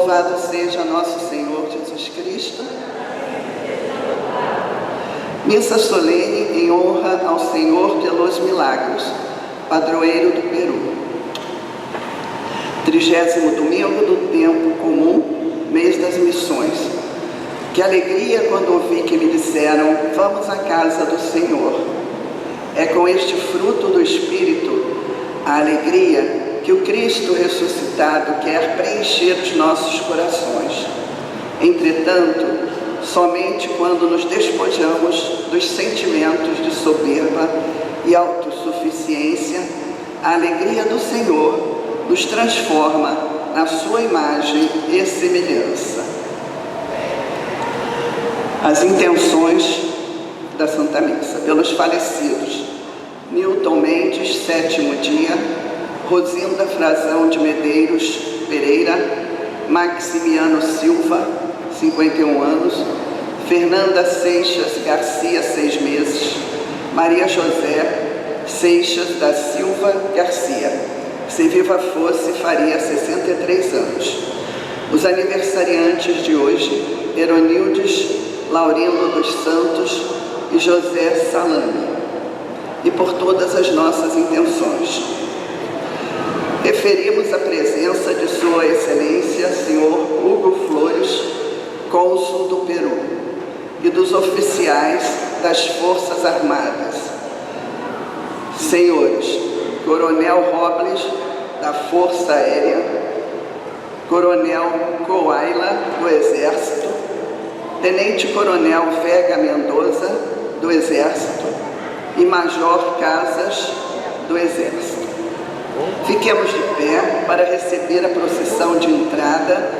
Louvado seja nosso Senhor Jesus Cristo. Missa solene em honra ao Senhor de los Milagros, padroeiro do Peru. 30º domingo do tempo comum, mês das missões. Que alegria quando ouvi que me disseram: vamos à casa do Senhor. É com este fruto do Espírito, a alegria, que o Cristo ressuscitado quer preencher os nossos corações. Entretanto, somente quando nos despojamos dos sentimentos de soberba e autossuficiência, a alegria do Senhor nos transforma na sua imagem e semelhança. As intenções da Santa Missa. Pelos falecidos: Newton Mendes, 7º dia; Rosinda Frazão de Medeiros Pereira; Maximiano Silva, 51 anos; Fernanda Seixas Garcia, 6 meses; Maria José Seixas da Silva Garcia, se viva fosse, faria 63 anos. Os aniversariantes de hoje: Heronildes Laurindo dos Santos e José Salame. E por todas as nossas intenções, referimos a presença de Sua Excelência, Senhor Hugo Flores, cônsul do Peru, e dos oficiais das Forças Armadas. Senhores Coronel Robles, da Força Aérea; Coronel Coaila, do Exército; Tenente Coronel Vega Mendoza, do Exército; e Major Casas, do Exército. Fiquemos de pé para receber a procissão de entrada,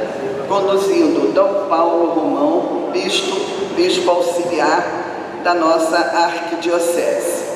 conduzindo Dom Paulo Romão, bispo auxiliar da nossa arquidiocese.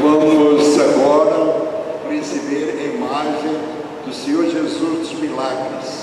Vamos agora receber a imagem do Senhor Jesus dos Milagres.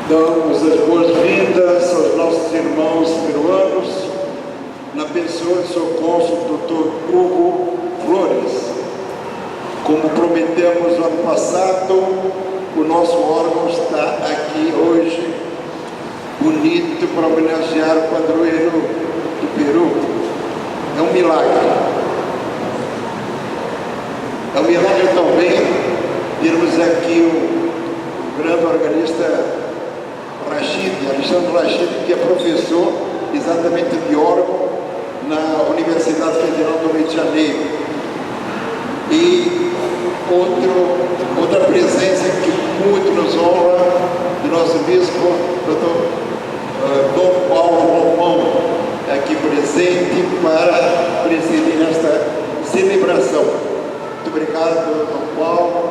Damos as boas-vindas aos nossos irmãos peruanos, na pessoa do seu cônsul, Dr. Hugo Flores. Como prometemos no ano passado, o nosso órgão está aqui hoje, bonito, para homenagear o padroeiro do Peru. É um milagre. É um milagre também termos aqui o grande organista Alexandre Rachid, que é professor exatamente de órgão na Universidade Federal do Rio de Janeiro. E outra presença que muito nos honra, do nosso bispo, Dom Paulo Romão, aqui presente para presidir nesta celebração. Muito obrigado, Dom Paulo.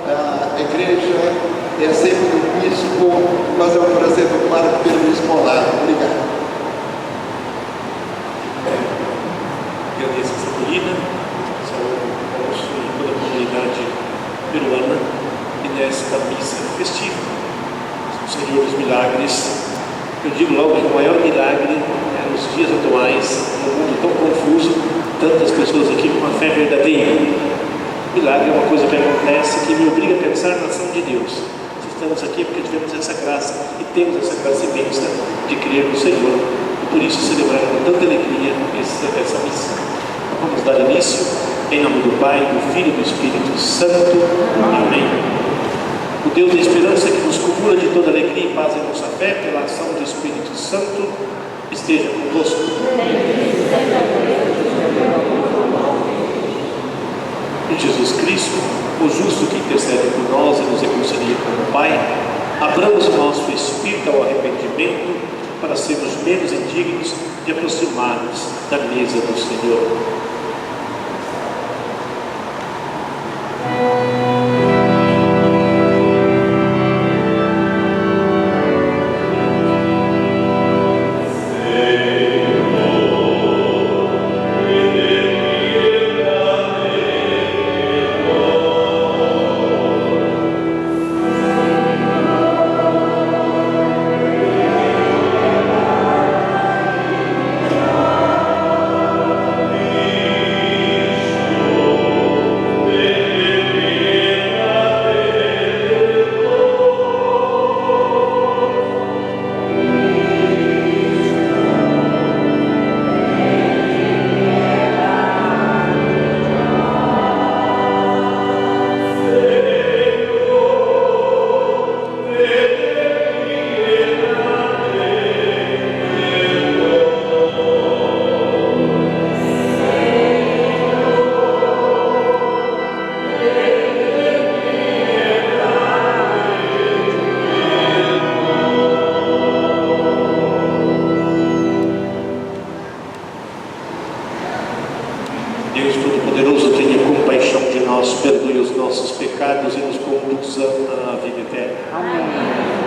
A igreja é sempre do bispo, mas é um prazer tomar pelo escolar. Obrigado. Agradeço essa acolhida, saúde e toda a comunidade peruana e nesta missa festiva. O Senhor dos Milagres, eu digo logo que o maior milagre é nos dias atuais, num mundo tão confuso, tantas pessoas aqui com uma fé verdadeira. Milagre é uma coisa que acontece que me obriga a pensar na ação de Deus. Se estamos aqui é porque tivemos essa graça e temos essa graça imensa de crer no Senhor e por isso celebrar com tanta alegria essa missa. Vamos dar início em nome do Pai, do Filho e do Espírito Santo. Amém. O Deus da esperança que nos cumula de toda alegria e paz em nossa fé pela ação do Espírito Santo esteja convosco. Em Jesus Cristo, o justo que intercede por nós e nos reconcilia com o Pai, abramos o nosso espírito ao arrependimento para sermos menos indignos de aproximar-nos da mesa do Senhor. Deus Todo-Poderoso, tenha compaixão de nós, perdoe os nossos pecados e nos conduza à vida eterna. Amém.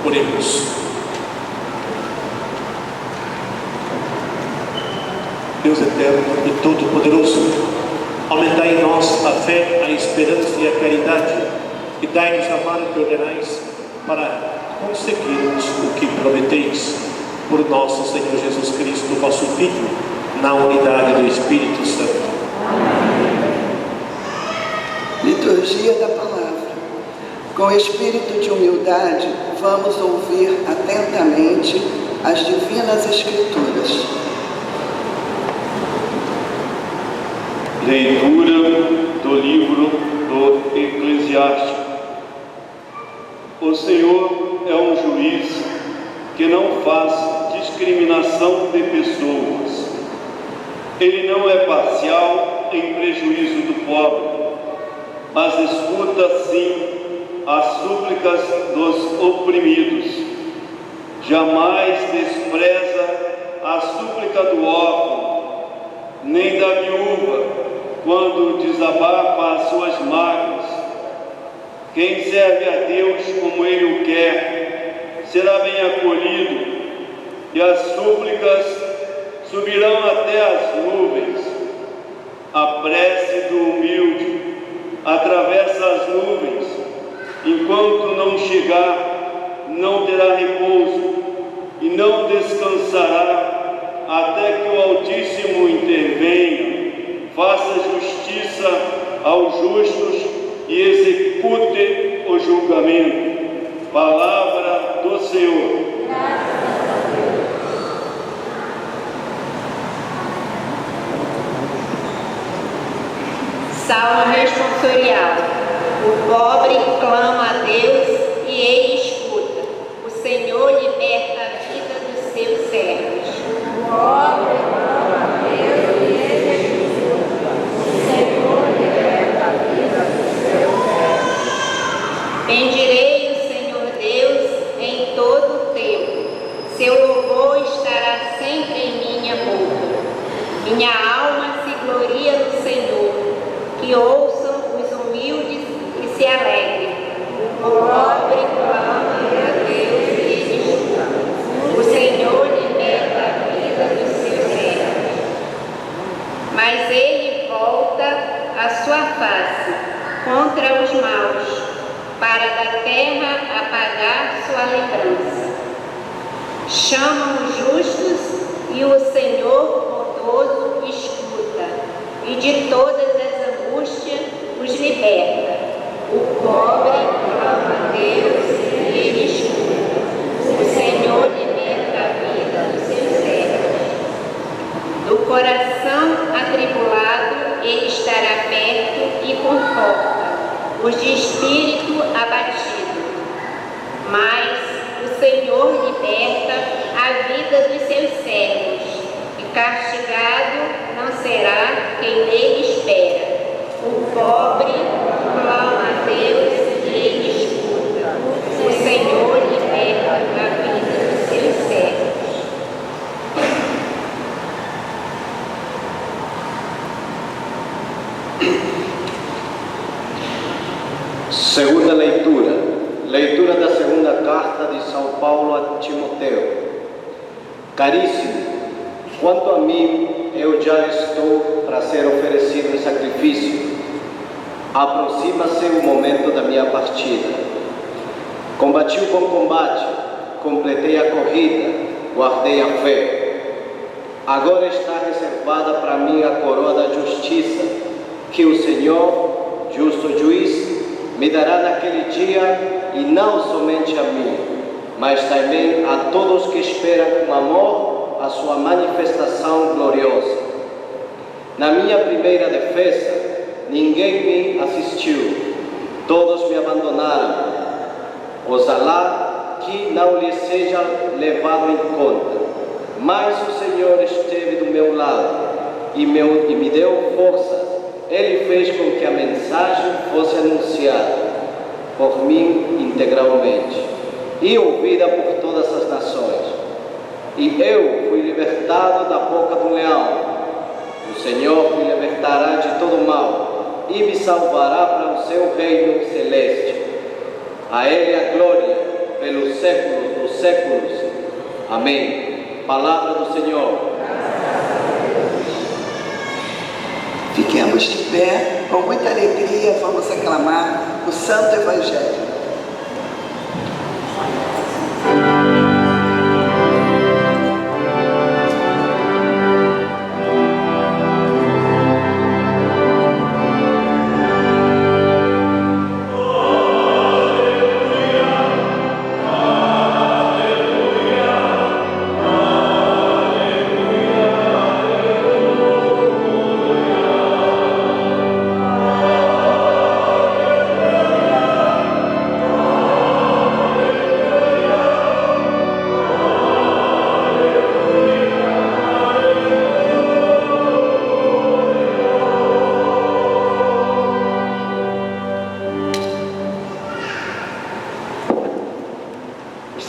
Oremos. e todo-poderoso. Aumentai em nós a fé, a esperança e a caridade, e dai-nos a mão que ordenais, para conseguirmos o que prometeis. Por nosso Senhor Jesus Cristo, vosso Filho, na unidade do Espírito Santo. Liturgia da Palavra. Com espírito de humildade, vamos ouvir atentamente as divinas Escrituras. Leitura do livro do Eclesiástico. O Senhor é um juiz que não faz discriminação de pessoas. Ele não é parcial em prejuízo do pobre, mas escuta sim as súplicas dos oprimidos. Jamais despreza a súplica do órfão, nem da viúva, quando desabafa as suas mágoas. Quem serve a Deus como Ele o quer, será bem acolhido, e as súplicas subirão até as nuvens. A prece do humilde atravessa as nuvens. Enquanto não chegar, não terá repouso e não descansará até que o Altíssimo intervenha, faça justiça aos justos e execute o julgamento. Palavra do Senhor. Salmo responsorial. O pobre clama a Deus e Ele escuta. O Senhor liberta a vida dos seus servos. O pobre clama a Deus e Ele escuta. O Senhor liberta a vida dos seus servos. Bendirei o Senhor Deus em todo o tempo. Seu louvor estará sempre em minha boca. Minha alma se gloria no Senhor. Que ouçam os humildes e se alegrem. O pobre clama a Deus e Ele escuta. O Senhor liberta a vida dos seus servos. Mas Ele volta a sua face contra os maus, para da terra apagar sua lembrança. Chamam os justos e o Senhor bondoso escuta, e de todas as angústias os liberta. O pobre clama a Deus e Ele escuta. O Senhor liberta a vida dos seus servos. Do coração atribulado Ele estará perto e conforta os de espírito abatido. Mas o Senhor liberta a vida dos seus servos, e castigado não será quem nele espera. O pobre clama a Deus e Ele escuta. O Senhor liberta a vida dos seus servos. Segunda leitura. Leitura da segunda carta de São Paulo a Timoteu. Caríssimo, quanto a mim, eu já estou para ser oferecido em sacrifício. Aproxima-se o momento da minha partida. Combati o bom combate, completei a corrida, guardei a fé. Agora está reservada para mim a coroa da justiça, que o Senhor, justo juiz, me dará naquele dia, e não somente a mim, mas também a todos que esperam com amor a sua manifestação gloriosa. Na minha primeira defesa, ninguém me assistiu, todos me abandonaram. Oxalá que não lhe seja levado em conta, mas o Senhor esteve do meu lado e me deu força. Ele fez com que a mensagem fosse anunciada por mim integralmente e ouvida por todas as nações. E eu fui libertado da boca do leão. O Senhor me libertará de todo mal e me salvará para o seu reino celeste. A Ele a glória pelos séculos dos séculos. Amém. Palavra do Senhor. Fiquemos de pé, com muita alegria, vamos aclamar o Santo Evangelho.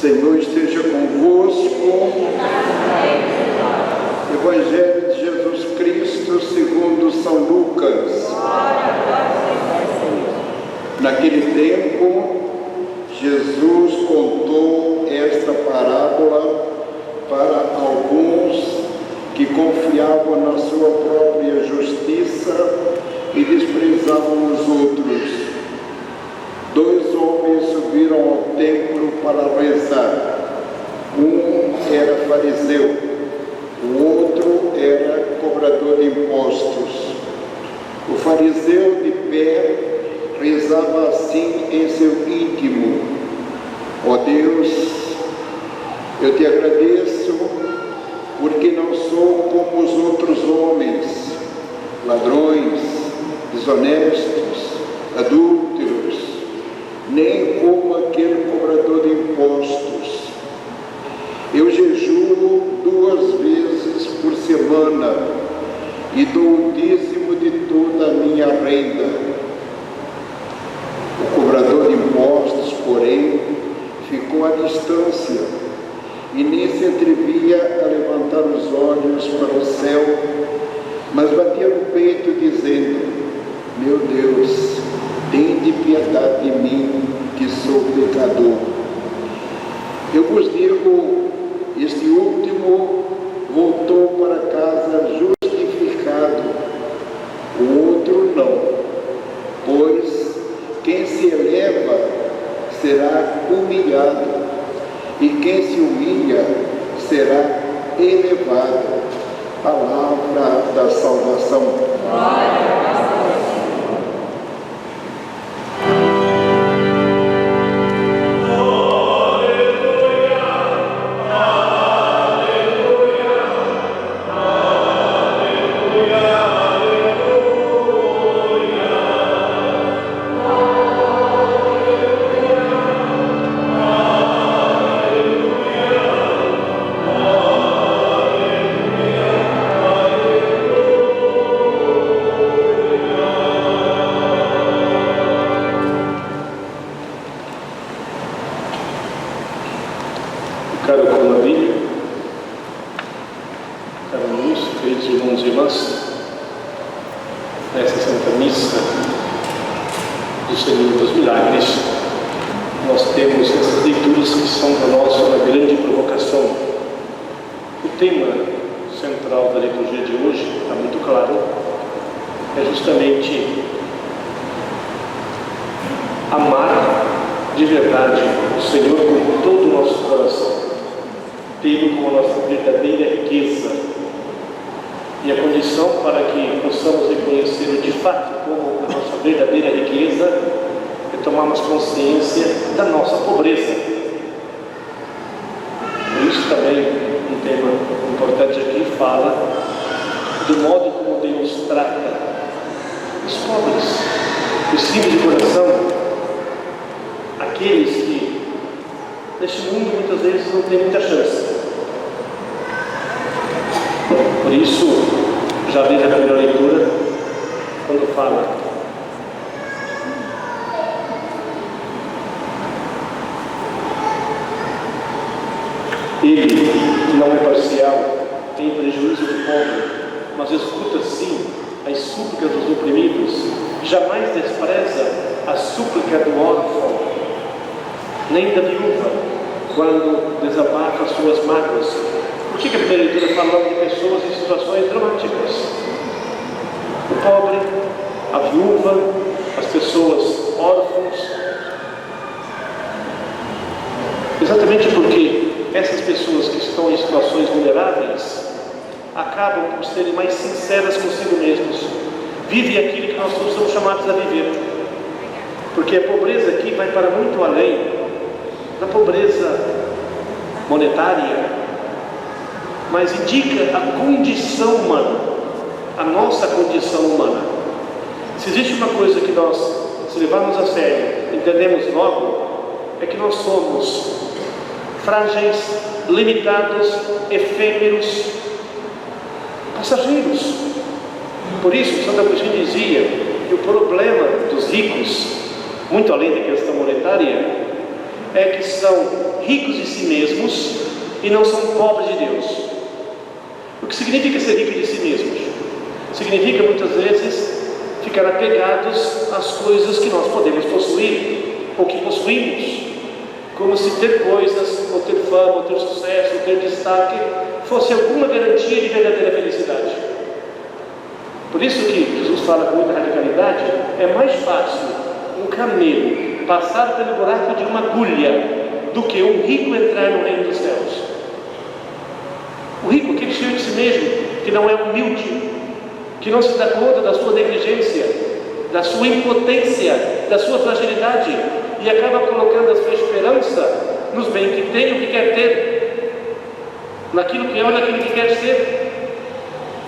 Senhor esteja convosco. Evangelho de Jesus Cristo segundo São Lucas. Naquele tempo, Jesus contou esta parábola para alguns que confiavam na sua própria justiça e desprezavam os outros. 2 homens subiram ao templo para rezar. Um era fariseu, o outro era cobrador de impostos. O fariseu, de pé, rezava assim em seu íntimo: ó Deus, eu te agradeço porque não sou como os outros homens, ladrões, desonestos, adúlteros, nem como aquele cobrador de impostos. Eu jejuo 2 vezes por semana e dou o dízimo de toda a minha renda. O cobrador de impostos, porém, ficou à distância e nem se atrevia a levantar os olhos para o céu, mas batia no peito dizendo: meu Deus, tende piedade de mim, que sou pecador. Eu vos digo, este último voltou para casa justificado, o outro não, pois quem se eleva será humilhado, e quem se humilha será elevado. Palavra da salvação. Glória a Deus. Caro Coronavírus, caro ministro, queridos irmãos e irmãs, nesta Santa Missa do Senhor dos Milagres, nós temos essas leituras que são para nós uma grande provocação. O tema central da liturgia de hoje, está muito claro, é justamente amar de verdade o Senhor com todo o nosso coração, tê-lo como a nossa verdadeira riqueza. E a condição para que possamos reconhecê-lo de fato como a nossa verdadeira riqueza é tomarmos consciência da nossa pobreza. Por isso também um tema importante aqui fala do modo como Deus trata os pobres, os simples de coração, aqueles que neste mundo muitas vezes não têm muita chance. Por isso, já desde a primeira leitura, quando fala ele não é parcial, tem prejuízo do pobre, mas escuta sim as súplicas dos oprimidos, jamais despreza a súplica do órfão, nem da viúva, quando desabafa suas mágoas. Por que a primeira leitura fala de pessoas em situações dramáticas? O pobre, a viúva, as pessoas órfãos. Exatamente porque essas pessoas que estão em situações vulneráveis acabam por serem mais sinceras consigo mesmos, vivem aquilo que nós todos somos chamados a viver, porque a pobreza aqui vai para muito além da pobreza monetária, mas indica a condição humana, a nossa condição humana. Se existe uma coisa que nós, se levarmos a sério, entendemos logo, é que nós somos frágeis, limitados, efêmeros, passageiros. Por isso, Santo Agostinho dizia que o problema dos ricos, muito além da questão monetária, é que são ricos de si mesmos e não são pobres de Deus. O que significa ser rico de si mesmos? Significa muitas vezes ficar apegados às coisas que nós podemos possuir ou que possuímos, como se ter coisas, ou ter fama, ou ter sucesso, ou ter destaque fosse alguma garantia de verdadeira felicidade. Por isso que Jesus fala com muita radicalidade: é mais fácil um camelo passar pelo buraco de uma agulha do que um rico entrar no reino dos céus. O rico, aquele cheio de si mesmo, que não é humilde, que não se dá conta da sua negligência, da sua impotência, da sua fragilidade, e acaba colocando a sua esperança nos bens que tem, o que quer ter, naquilo que é ou naquilo que quer ser.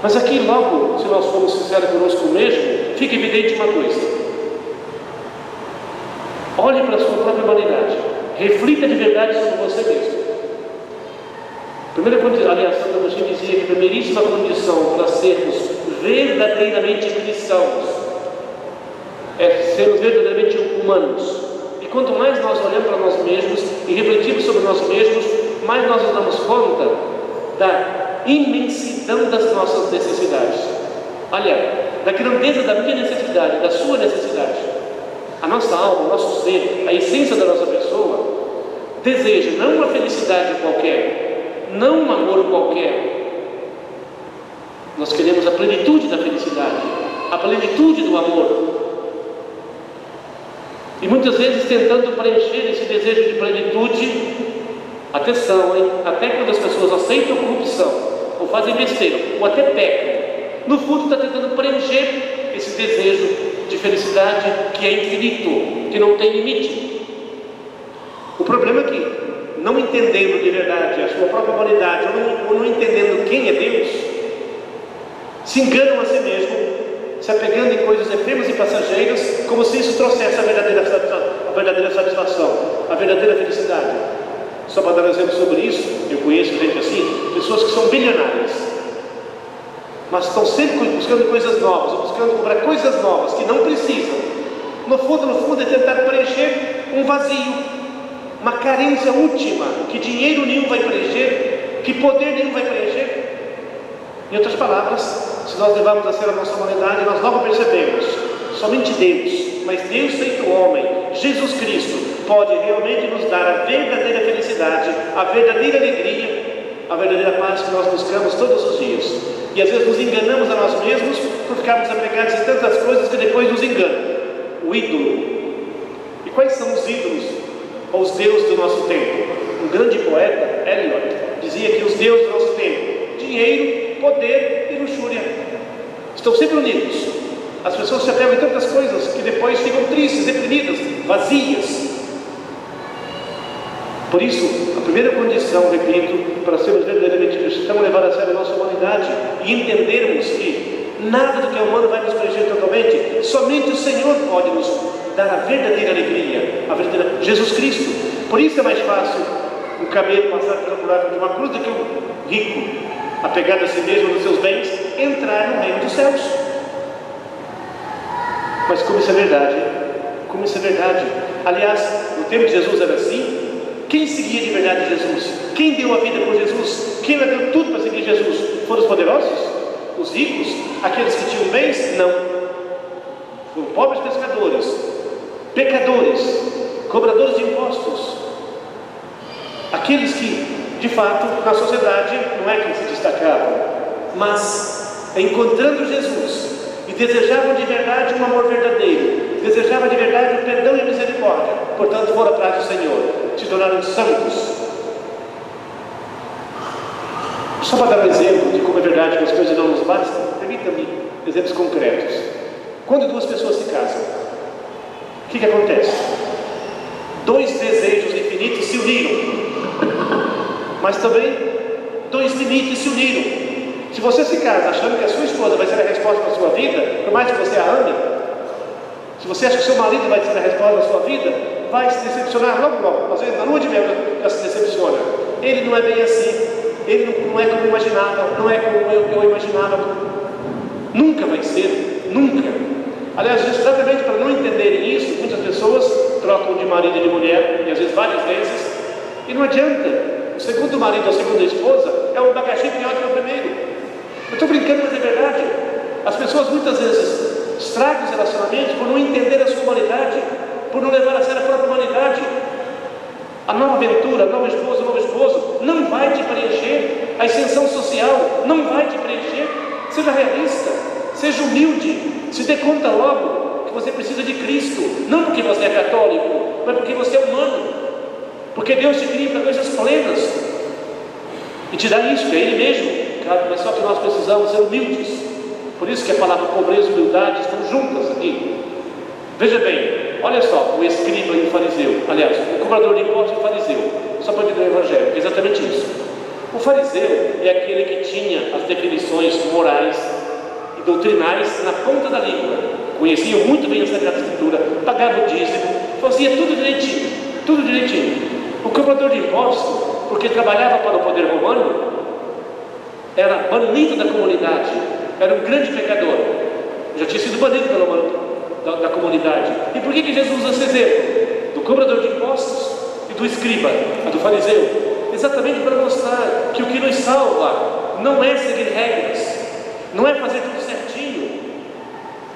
Mas aqui logo, se nós formos sinceros conosco mesmo, fica evidente uma coisa: olhe para a sua própria humanidade, reflita de verdade sobre você mesmo. Primeira condição, aliás, Santo Agostinho dizia que a primeiríssima condição para sermos verdadeiramente cristãos é sermos verdadeiramente humanos. E quanto mais nós olhamos para nós mesmos e refletimos sobre nós mesmos, mais nós nos damos conta da imensidão das nossas necessidades. Aliás, da grandeza da minha necessidade, da sua necessidade. A nossa alma, o nosso ser, a essência da nossa pessoa deseja não uma felicidade qualquer, não um amor qualquer. Nós queremos a plenitude da felicidade, a plenitude do amor. E muitas vezes tentando preencher esse desejo de plenitude, atenção, hein? Até quando as pessoas aceitam corrupção, ou fazem besteira, ou até pecam, no fundo está tentando preencher esse desejo de felicidade que é infinito, que não tem limite. O problema é que, não entendendo de verdade a sua própria humanidade, ou não entendendo quem é Deus, se enganam a si mesmo, se apegando em coisas efêmeras e passageiras, como se isso trouxesse a verdadeira satisfação, a verdadeira felicidade. Só para dar um exemplo sobre isso, eu conheço gente assim, pessoas que são bilionárias, mas estão sempre buscando coisas novas, ou buscando comprar coisas novas que não precisam. No fundo é tentar preencher um vazio, uma carência última, que dinheiro nenhum vai preencher, que poder nenhum vai preencher. Em outras palavras, se nós levarmos a sério a nossa humanidade, nós logo percebemos: somente Deus, mas Deus feito homem, Jesus Cristo, pode realmente nos dar a verdadeira felicidade, a verdadeira alegria, a verdadeira paz que nós buscamos todos os dias. E às vezes nos enganamos a nós mesmos por ficarmos apegados em tantas coisas que depois nos enganam. O ídolo. E quais são os ídolos, ou os deuses do nosso tempo? Um grande poeta, Eliot, dizia que os deuses do nosso tempo: dinheiro, poder e luxúria, estão sempre unidos. As pessoas se apegam em tantas coisas que depois ficam tristes, deprimidas, vazias. Por isso, a primeira condição, repito, para sermos verdadeiramente cristãos é levar a sério a nossa humanidade e entendermos que nada do que é humano vai nos preencher totalmente. Somente o Senhor pode nos dar a verdadeira alegria, a verdadeira Jesus Cristo. Por isso é mais fácil um camelo passar pelo buraco de uma cruz do que um rico, apegado a si mesmo nos seus bens, entrar no reino dos céus. Mas como isso é verdade? Como isso é verdade? Aliás, no tempo de Jesus era assim. Quem seguia de verdade Jesus? Quem deu a vida por Jesus? Quem deu tudo para seguir Jesus? Foram os poderosos? Os ricos? Aqueles que tinham bens? Não. Foram pobres pescadores, pecadores, cobradores de impostos. Aqueles que, de fato, na sociedade não é que se destacavam, mas encontrando Jesus e desejavam de verdade um amor verdadeiro, desejavam de verdade o perdão e a misericórdia, portanto foram atrás do Senhor, se tornaram santos. Só para dar um exemplo de como é verdade que as coisas não nos bastam, permita-me exemplos concretos. Quando duas pessoas se casam, o que acontece? Dois desejos infinitos se uniram, mas também dois limites se uniram. Se você se casa achando que a sua esposa vai ser a resposta para a sua vida, por mais que você a ame, se você acha que o seu marido vai ser a resposta da sua vida, vai se decepcionar logo. Às vezes na lua de mel já se decepciona. Ele não é bem assim, ele não é como eu imaginava, não é como eu imaginava. Nunca vai ser, nunca. Aliás, exatamente para não entenderem isso, muitas pessoas trocam de marido e de mulher, e às vezes várias vezes, e não adianta. O segundo marido ou a segunda esposa é um bagageiro pior que o primeiro. Eu estou brincando, mas é verdade. As pessoas muitas vezes estragam os relacionamentos por não entender a sua humanidade, por não levar a sério a própria humanidade. A nova aventura, a nova esposa, o novo esposo não vai te preencher. A ascensão social não vai te preencher. Seja realista, seja humilde, se dê conta logo que você precisa de Cristo, não porque você é católico, mas porque você é humano. Porque Deus te cria para coisas plenas e te dá isso, é Ele mesmo, claro, mas só que nós precisamos ser humildes. Por isso que a palavra pobreza e humildade estão juntas aqui. Veja bem, olha só, o escriba e o fariseu, aliás, o cobrador de impostos e o fariseu, só para entender o evangelho, é exatamente isso. O fariseu é aquele que tinha as definições morais e doutrinais na ponta da língua, conhecia muito bem a Sagrada Escritura, pagava o dízimo, fazia tudo direitinho, tudo direitinho. O cobrador de impostos, porque trabalhava para o poder romano, era banido da comunidade, era um grande pecador, já tinha sido banido da comunidade. E por que Jesus usa esse exemplo? Do cobrador de impostos e do escriba, do fariseu? Exatamente para mostrar que o que nos salva não é seguir regras, não é fazer tudo certinho,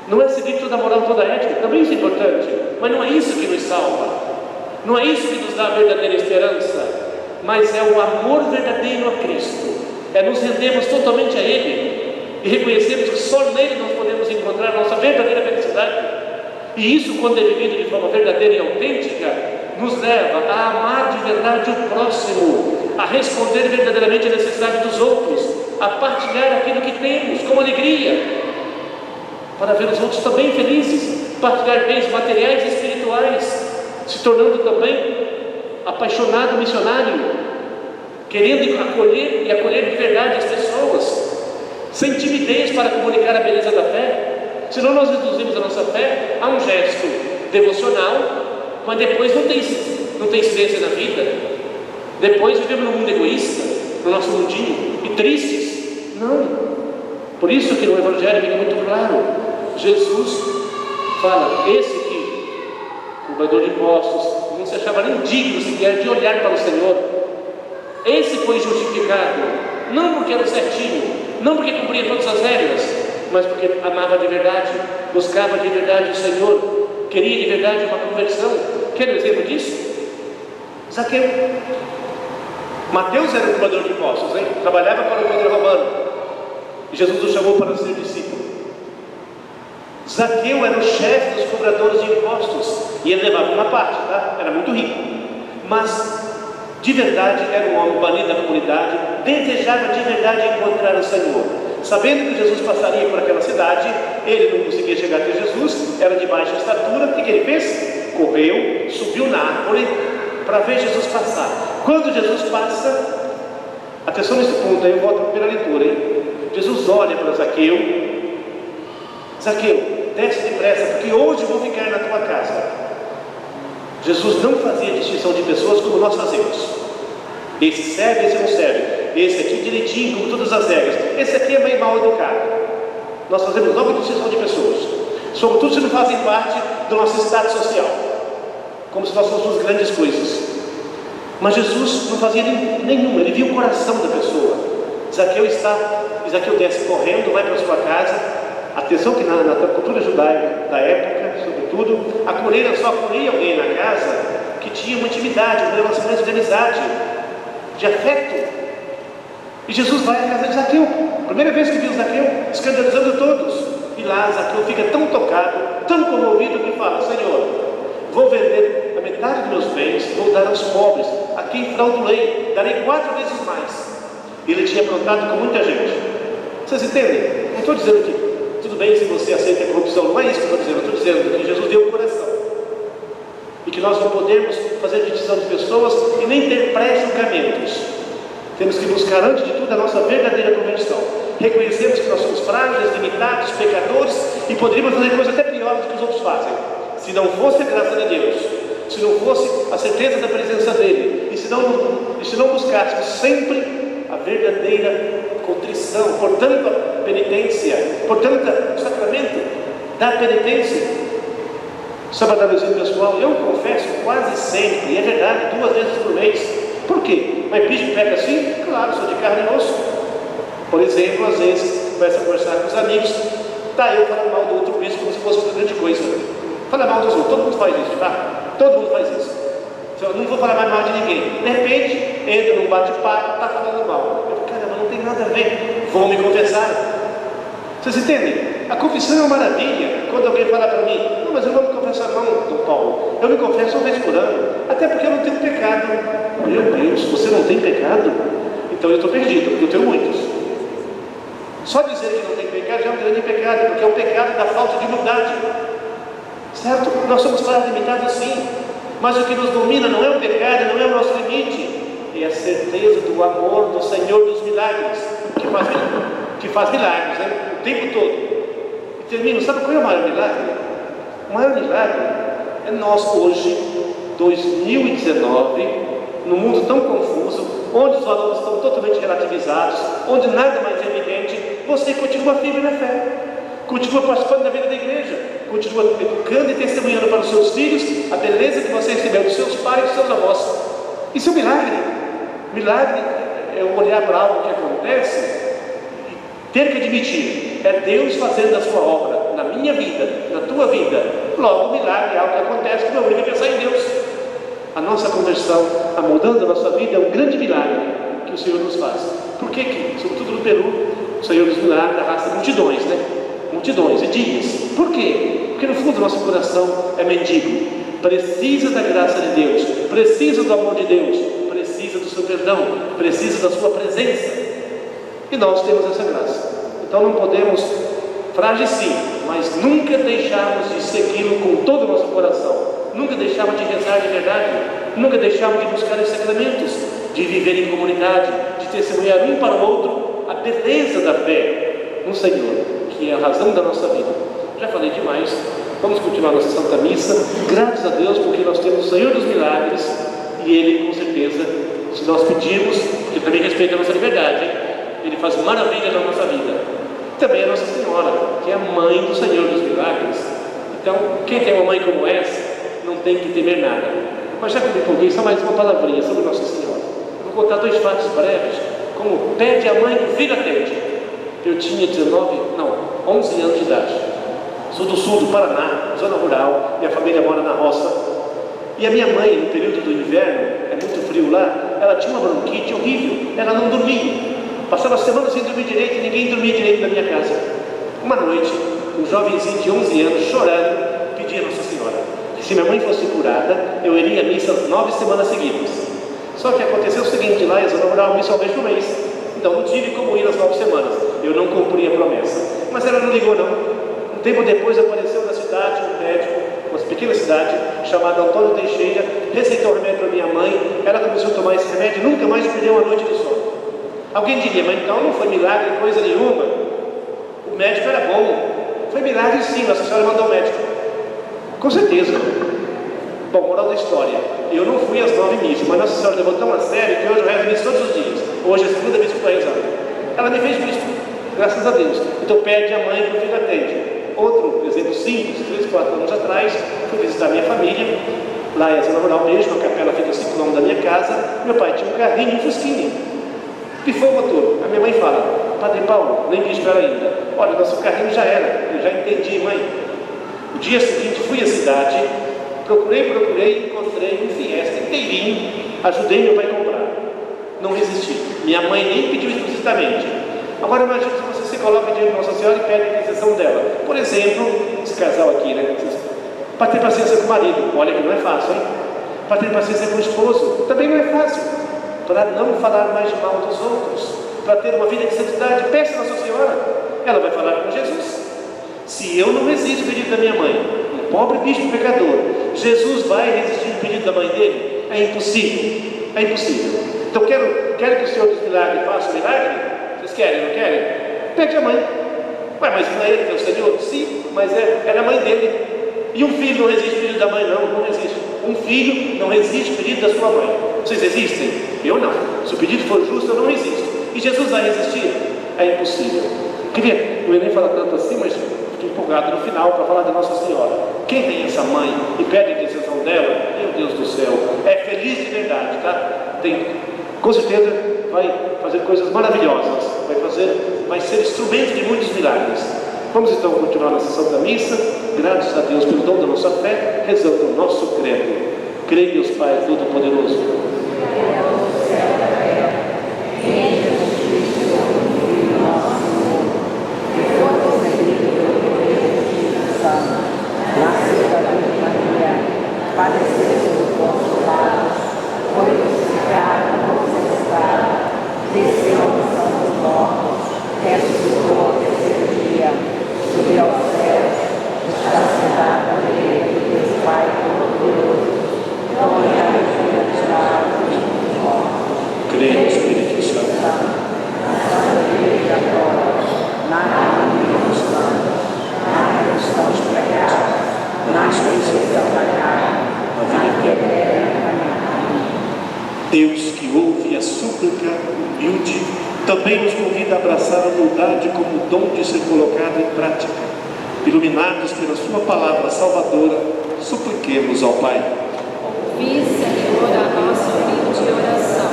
não é seguir toda a moral, toda a ética, também isso é importante, mas não é isso que nos salva. Não é isso que nos dá a verdadeira esperança, mas é o amor verdadeiro a Cristo, é nos rendermos totalmente a Ele e reconhecermos que só nele nós podemos encontrar a nossa verdadeira felicidade. E isso, quando é vivido de forma verdadeira e autêntica, nos leva a amar de verdade o próximo, a responder verdadeiramente à necessidade dos outros, a partilhar aquilo que temos com alegria, para ver os outros também felizes, partilhar bens materiais e espirituais, se tornando também apaixonado missionário, querendo acolher e acolher de verdade as pessoas, sem timidez para comunicar a beleza da fé. Senão nós reduzimos a nossa fé a um gesto devocional, mas depois não tem incidência na vida. Depois vivemos num mundo egoísta, no nosso mundinho, e tristes. Não. Por isso que no Evangelho fica muito claro, Jesus fala, esse aqui, cobrador de impostos, não se achava nem digno sequer de olhar para o Senhor. Esse foi justificado, não porque era certinho, não porque cumpria todas as regras, mas porque amava de verdade, buscava de verdade o Senhor, queria de verdade uma conversão. Quer um exemplo disso? Zaqueu. Mateus era um cobrador de impostos, hein? Trabalhava para o poder romano, e Jesus o chamou para ser discípulo. Zaqueu era o chefe dos cobradores de impostos, e ele levava uma parte, tá? Era muito rico, mas de verdade era um homem banido da comunidade, desejava de verdade encontrar o Senhor. Sabendo que Jesus passaria por aquela cidade, ele não conseguia chegar até Jesus, era de baixa estatura. O que ele fez? Correu, subiu na árvore para ver Jesus passar. Quando Jesus passa, atenção nesse ponto, aí eu volto à primeira leitura, hein? Jesus olha para Zaqueu: Zaqueu, desce depressa, porque hoje vou ficar na tua casa. Jesus não fazia distinção de pessoas como nós fazemos. Esse serve, esse não serve. Esse aqui direitinho, com todas as regras. Esse aqui é meio mal educado. Nós fazemos logo distinção de pessoas. Sobretudo se não fazem parte do nosso estado social, como se nós fôssemos grandes coisas. Mas Jesus não fazia nenhuma. Ele via o coração da pessoa. Zaqueu desce correndo, vai para sua casa. Atenção que na cultura judaica da época, sobretudo, a coleira só acolhia alguém na casa que tinha uma intimidade, um relacionamento de amizade, de afeto. E Jesus vai à casa de Zaqueu, primeira vez que viu Zaqueu, escandalizando todos. E lá Zaqueu fica tão tocado, tão comovido, que fala: Senhor, vou vender a metade dos meus bens, vou dar aos pobres, a quem fraudulei, darei 4 vezes mais. Ele tinha aprontado com muita gente. Vocês entendem? Não estou dizendo que tudo bem se você aceita a corrupção, não é isso que eu estou dizendo. Eu estou dizendo que Jesus deu o coração, e que nós não podemos fazer distinção de pessoas e nem ter pré-julgamentos. Temos que buscar antes de tudo a nossa verdadeira conversão. Reconhecemos que nós somos frágeis, limitados, pecadores, e poderíamos fazer coisas até piores do que os outros fazem, se não fosse a graça de Deus, se não fosse a certeza da presença dEle, e se não buscássemos sempre a verdadeira contrição, portanto a penitência, portanto o sacramento da penitência. Só para dar um exemplo pessoal, eu confesso quase sempre, e é verdade, 2 vezes por mês. Por quê? Mas bicho pega assim? Claro, sou de carne e osso. Por exemplo, às vezes começa a conversar com os amigos, eu falando mal do outro bispo como se fosse uma grande coisa. Fala mal dos outros, todo mundo faz isso, tá? Todo mundo faz isso. Eu não vou falar mais mal de ninguém. De repente, entra num bate-papo, está falando mal. Eu falo: caramba, não tem nada a ver. Vou me confessar. Vocês entendem? A confissão é uma maravilha. Quando alguém fala para mim: não, mas eu não vou me confessar não, Dom Paulo. Eu me confesso 1 vez por ano, até porque eu não tenho pecado. Meu Deus, você não tem pecado? Então eu estou perdido, porque eu tenho muitos. Só dizer que não tem pecado já é um grande pecado, porque é o pecado da falta de humildade. Certo? Nós somos limitados sim, mas o que nos domina não é o pecado, não é o nosso limite, é a certeza do amor do Senhor dos milagres, que faz milagres, né? O tempo todo. E termino, sabe qual é o maior milagre? O maior milagre é nós hoje, 2019, num mundo tão confuso, onde os valores estão totalmente relativizados, onde nada mais é evidente, você continua firme na fé, continua participando da vida da igreja, continua educando e testemunhando para os seus filhos a beleza que você recebeu dos seus pais e dos seus avós. Isso é um milagre. Milagre é olhar para algo que acontece e ter que admitir: é Deus fazendo a sua obra na minha vida, na tua vida. Logo, o milagre é algo que acontece que me obriga a pensar em Deus. A nossa conversão, a mudança da nossa vida, é um grande milagre que o Senhor nos faz. Por que que, sobretudo no Peru, o Senhor dos milagres arrasta multidões, né? Multidões e dias. Por quê? Porque no fundo do nosso coração é mendigo, precisa da graça de Deus, precisa do amor de Deus, precisa do seu perdão, precisa da sua presença. E nós temos essa graça. Então não podemos, frágeis sim, mas nunca deixarmos de segui-lo com todo o nosso coração. Nunca deixarmos de rezar de verdade, nunca deixarmos de buscar os sacramentos, de viver em comunidade, de testemunhar um para o outro a beleza da fé no Senhor, que é a razão da nossa vida. Já falei demais, vamos continuar nossa Santa Missa, graças a Deus, porque nós temos o Senhor dos milagres, e Ele, com certeza, se nós pedirmos, porque também respeita a nossa liberdade, hein? Ele faz maravilhas na nossa vida. Também a Nossa Senhora, que é a mãe do Senhor dos milagres. Então, quem tem uma mãe como essa, não tem que temer nada. Mas já que eu me empolguei, só mais uma palavrinha sobre Nossa Senhora. Eu vou contar 2 fatos breves, como pede a mãe que o filho atende. Eu tinha 11 anos de idade. Sou do sul do Paraná, zona rural, minha família mora na roça. E a minha mãe, no período do inverno, é muito frio lá, ela tinha uma bronquite horrível, ela não dormia. Passava semanas sem dormir direito e ninguém dormia direito na minha casa. Uma noite, um jovenzinho de 11 anos, chorando, pedia a Nossa Senhora que se minha mãe fosse curada, eu iria à missa 9 semanas seguidas. Só que aconteceu o seguinte: lá em zona rural, missa 1 vez por mês. Então não tive como ir às 9 semanas. Eu não cumpri a promessa. Mas ela não ligou não. Um tempo depois apareceu na cidade um médico, uma pequena cidade, chamado Antônio Teixeira, receitou remédio para minha mãe. Ela começou a tomar esse remédio e nunca mais perdeu uma noite de sono. Alguém diria: mas então não foi milagre coisa nenhuma? O médico era bom. Foi milagre sim, Nossa Senhora mandou o médico. Com certeza. Bom, moral da história: eu não fui às 9 missas, mas Nossa Senhora levou tão a sério que hoje eu rezo missa todos os dias. Hoje é a segunda missa que eu estou rezando. Ela me fez bispo, graças a Deus. Então pede a mãe que o filho atende. Outro exemplo simples: 3, 4 anos atrás, fui visitar minha família, lá em zona rural mesmo, a capela fica a 5 km da minha casa. Meu pai tinha um carrinho, um fusquinha. Pifou o motor. A minha mãe fala: Padre Paulo, nem vi espera ainda. Olha, nosso carrinho já era. Eu já entendi, mãe. O dia seguinte fui à cidade, procurei, encontrei um Fiesta inteirinho, ajudei meu pai a comprar. Não resisti. Minha mãe nem pediu explicitamente. Agora imagine se você se coloca diante de Nossa Senhora e pede a intercessão dela. Por exemplo, esse casal aqui, né? Para ter paciência com o marido, olha que não é fácil, hein? Para ter paciência com o esposo, também não é fácil. Para não falar mais mal dos outros, para ter uma vida de santidade, peça a Nossa Senhora, ela vai falar com Jesus. Se eu não resisto ao pedido da minha mãe, um pobre bicho pecador, Jesus vai resistir ao pedido da mãe dele? É impossível, é impossível. Então quero que o Senhor dos milagres faça o milagre? Vocês querem, não querem? Pede a mãe. Ué, mas não é ele que é o Senhor? Sim, mas é a mãe dele. E um filho não resiste ao pedido da mãe? Não resiste. Um filho não resiste ao pedido da sua mãe. Vocês resistem? Eu não. Se o pedido for justo, eu não resisto. E Jesus vai resistir? É impossível. Não ia nem falar tanto assim, mas fiquei empolgado no final para falar da Nossa Senhora. Quem tem essa mãe e pede a intercessão dela, meu Deus do céu, é feliz de verdade, tá? Com certeza vai fazer coisas maravilhosas, vai ser instrumento de muitos milagres. Vamos então continuar na sessão da missa, graças a Deus pelo dom da nossa fé, rezando o nosso credo. Creio em Deus Pai Todo-Poderoso, creio no Espírito Santo. Deus, que ouve a súplica humilde, também nos convida a abraçar a humildade como dom de ser colocado em prática. Iluminados pela sua palavra salvadora, supliquemos ao Pai. Ouvi, Senhor, a nossa humilde oração.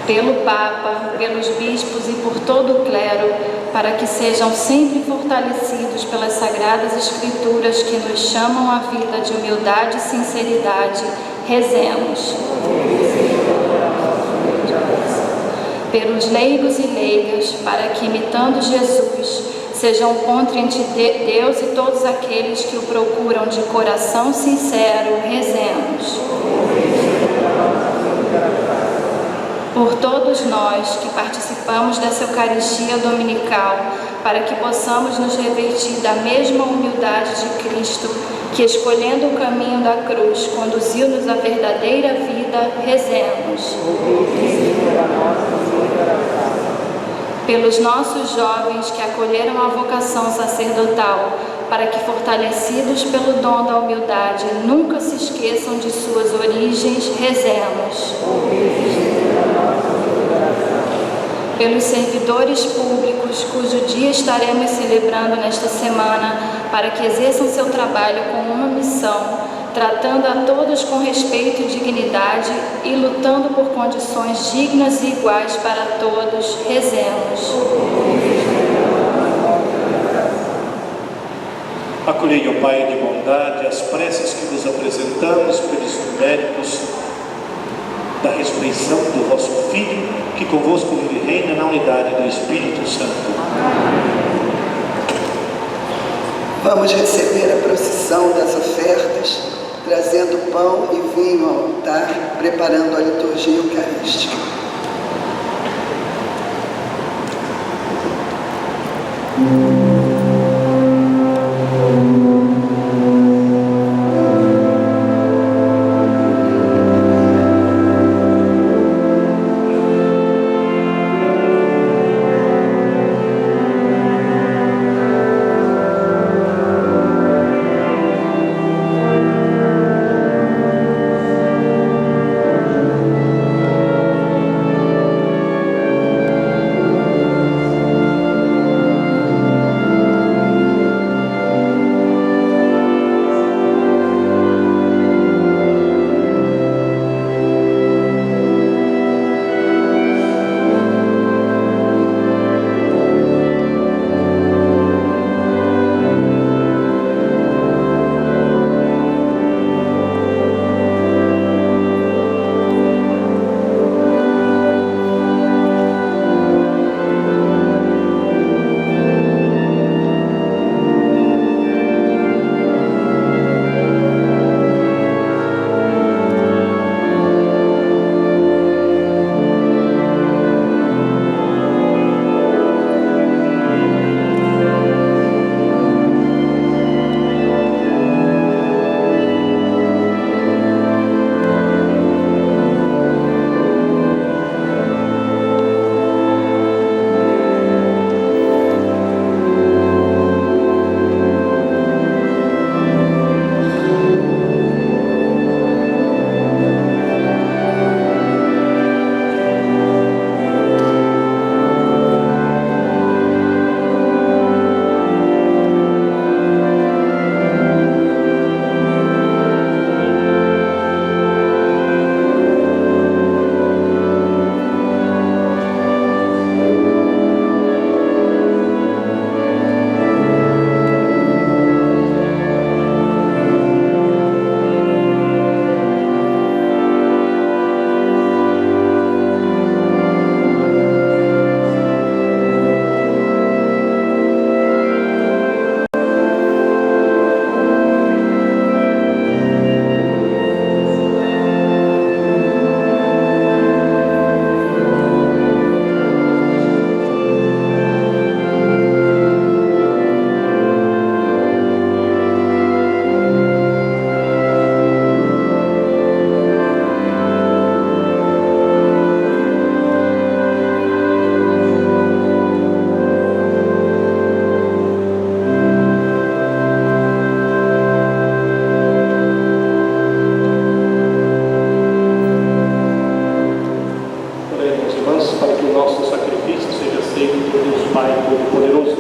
Pelo Papa, pelos bispos e por todo o clero, para que sejam sempre fortalecidos pelas Sagradas Escrituras que nos chamam à vida de humildade e sinceridade, rezemos. Pelos leigos e leigas, para que, imitando Jesus, sejam um ponto entre Deus e todos aqueles que o procuram de coração sincero, rezemos. Por todos nós que participamos dessa Eucaristia Dominical, para que possamos nos revestir da mesma humildade de Cristo, que, escolhendo o caminho da cruz, conduziu-nos à verdadeira vida, rezemos. Pelos nossos jovens que acolheram a vocação sacerdotal, para que, fortalecidos pelo dom da humildade, nunca se esqueçam de suas origens, rezemos. Pelos servidores públicos, cujo dia estaremos celebrando nesta semana, para que exerçam seu trabalho com uma missão, tratando a todos com respeito e dignidade e lutando por condições dignas e iguais para todos, rezemos. Acolhei, ó Pai de bondade, as preces que vos apresentamos pelos méritos da ressurreição do vosso Filho, que convosco vive e reina na unidade do Espírito Santo. Vamos receber a procissão das ofertas, trazendo pão e vinho ao altar, preparando a liturgia eucarística. nosso sacrifício seja aceito por Deus Pai Todo-Poderoso.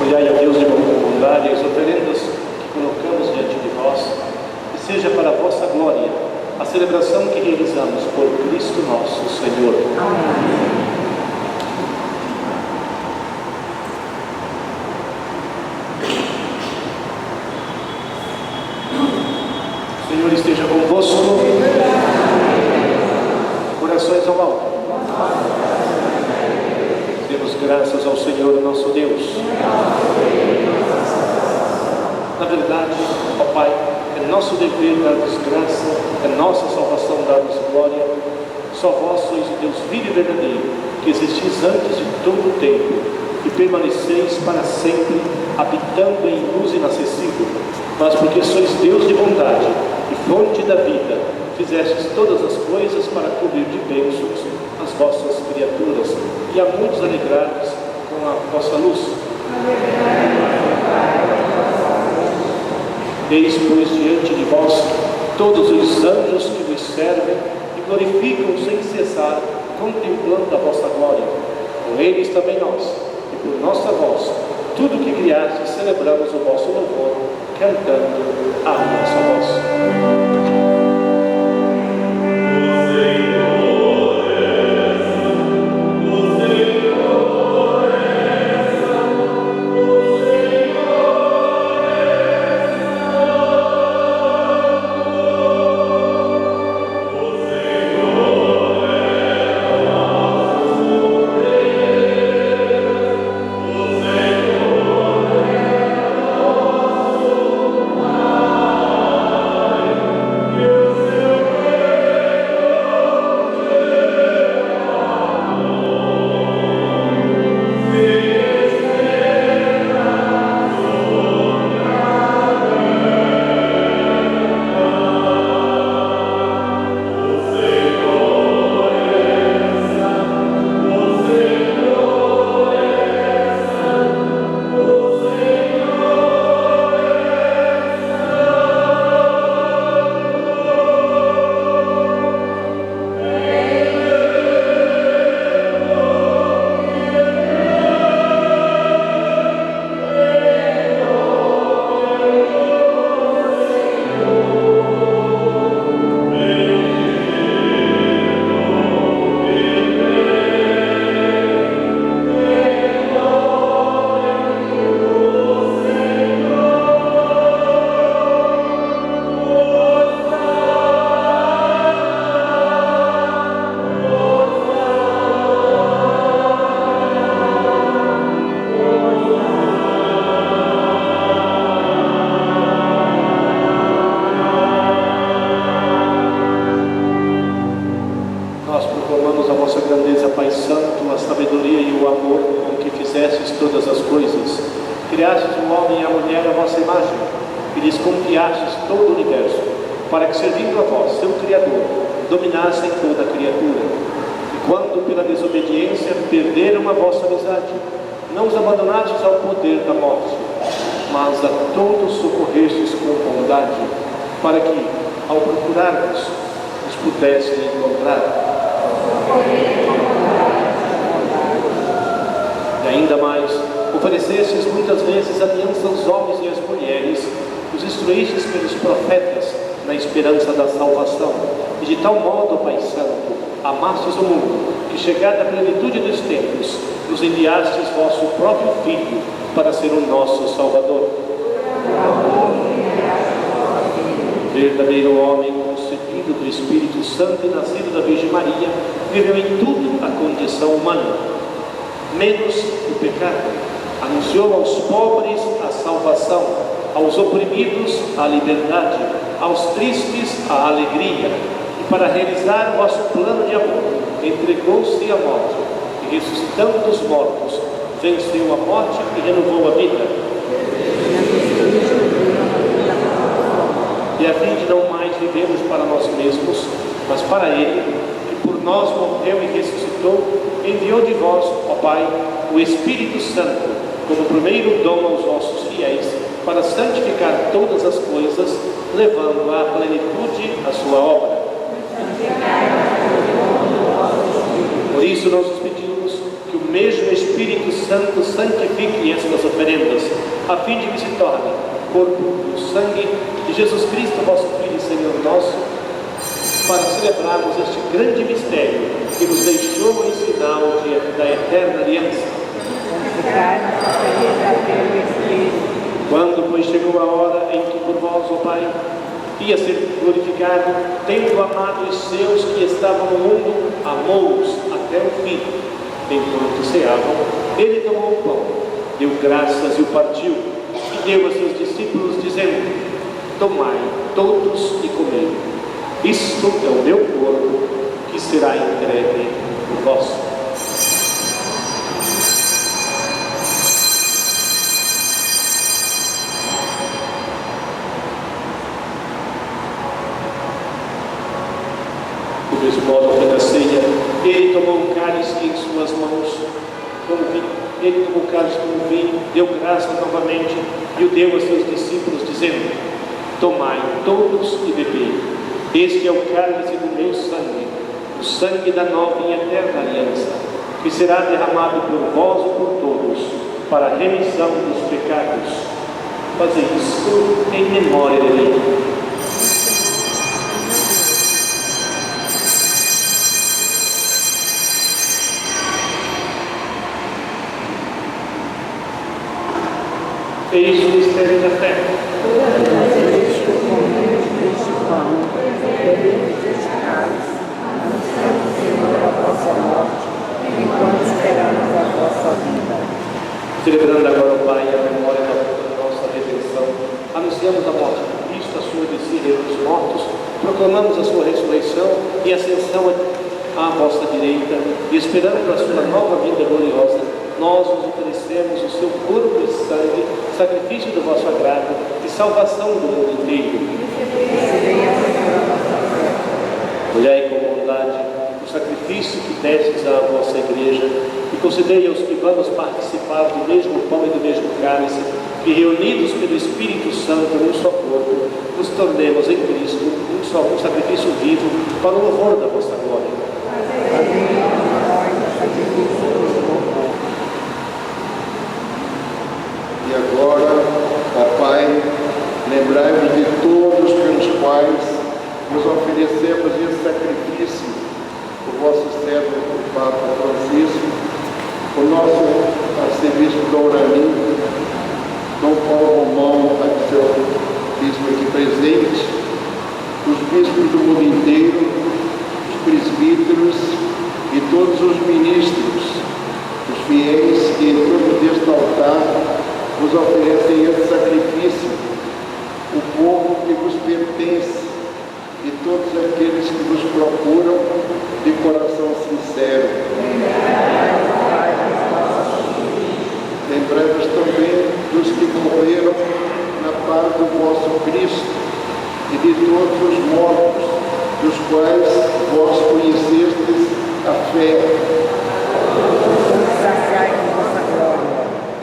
Olhai a Deus de bondade as oferendas que colocamos diante de vós, e seja para a vossa glória a celebração que realizamos por Cristo nosso Senhor. Amém. O Senhor esteja convosco. Corações ao alto. Demos graças ao Senhor nosso Deus. Na verdade, ó Pai, é nosso dever dar-vos graça, é nossa salvação dar-vos glória. Só vós sois o Deus vivo e verdadeiro, que existis antes de todo o tempo, e permaneceis para sempre, habitando em luz inacessível. Mas porque sois Deus de bondade e fonte da vida, fizestes todas as coisas para cobrir de bênçãos as vossas criaturas, e a muitos alegrares com a vossa luz. Eis, pois, diante de vós todos os anjos que vos servem e glorificam sem cessar, contemplando a vossa glória. Com eles também nós, e por nossa voz, tudo que criastes, celebramos o vosso louvor, cantando a nossa voz. E ainda mais, oferecestes muitas vezes aliança aos homens e às mulheres, os instruístes pelos profetas na esperança da salvação, e de tal modo, Pai Santo, amastes o mundo, que chegada a plenitude dos tempos, nos enviastes vosso próprio Filho para ser o nosso Salvador. Verdadeiro homem, concebido do Espírito Santo e nascido da Virgem Maria, viveu em tudo a condição humana, menos o pecado. Anunciou aos pobres a salvação, aos oprimidos a liberdade, aos tristes a alegria. E para realizar o vosso plano de amor, entregou-se à morte e, ressuscitando dos mortos, venceu a morte e renovou a vida. E a fim de não mais vivemos para nós mesmos, mas para Ele, que por nós morreu e ressuscitou, enviou de vós, ó Pai, o Espírito Santo, como primeiro dom aos vossos fiéis, para santificar todas as coisas, levando à plenitude a sua obra. Por isso nós os pedimos que o mesmo Espírito Santo santifique estas oferendas, a fim de que se torne corpo e sangue de Jesus Cristo, vosso Filho e Senhor nosso, para celebrarmos este grande mistério que nos deixou em sinal da eterna aliança. Quando, pois, chegou a hora em que por vós, ó Pai, ia ser glorificado, tendo amado os seus que estavam no mundo, amou-os até o fim. Enquanto ceavam, ele tomou o pão, deu graças e o partiu, e deu a seus discípulos, dizendo: tomai todos e comei. Isto é o meu corpo, que será entregue por vós. Do mesmo modo, ao fim da ceia, ele tomou um cálice em suas mãos, como vinho. Ele tomou o cálice como vinho, deu graças novamente e o deu a seus discípulos, dizendo: tomai todos e bebei. Este é o cálice do meu sangue, o sangue da nova e eterna aliança, que será derramado por vós e por todos, para a remissão dos pecados. Fazei isso em memória de mim. Eis o mistério da fé. Celebrando agora, o Pai, a memória da nossa redenção, anunciamos a morte de Cristo, a sua descida entre os mortos, proclamamos a sua ressurreição e ascensão à vossa direita, e esperando a sua nova vida gloriosa, nós vos oferecemos o seu corpo e sangue, sacrifício do vosso agrado e salvação do mundo inteiro. Olhai com bondade o sacrifício que destes à vossa igreja e concedei aos que vamos participar do mesmo pão e do mesmo cálice, que reunidos pelo Espírito Santo num só corpo, nos tornemos em Cristo um sacrifício vivo para o louvor da vossa glória. E agora, ó Pai, lembrai-vos de todos pelos quais nos oferecemos esse sacrifício, o vosso servo, o Papa Francisco, o nosso arcebispo Dom Ramin, Dom Paulo Romão, seu bispo aqui presente, os bispos do mundo inteiro, os presbíteros e todos os ministros, os fiéis que em torno deste altar nos oferecem esse sacrifício, o povo que vos pertence e todos aqueles que vos procuram de coração sincero. Lembrai-vos também dos que morreram na paz do vosso Cristo e de todos os mortos, dos quais vós conhecestes a fé.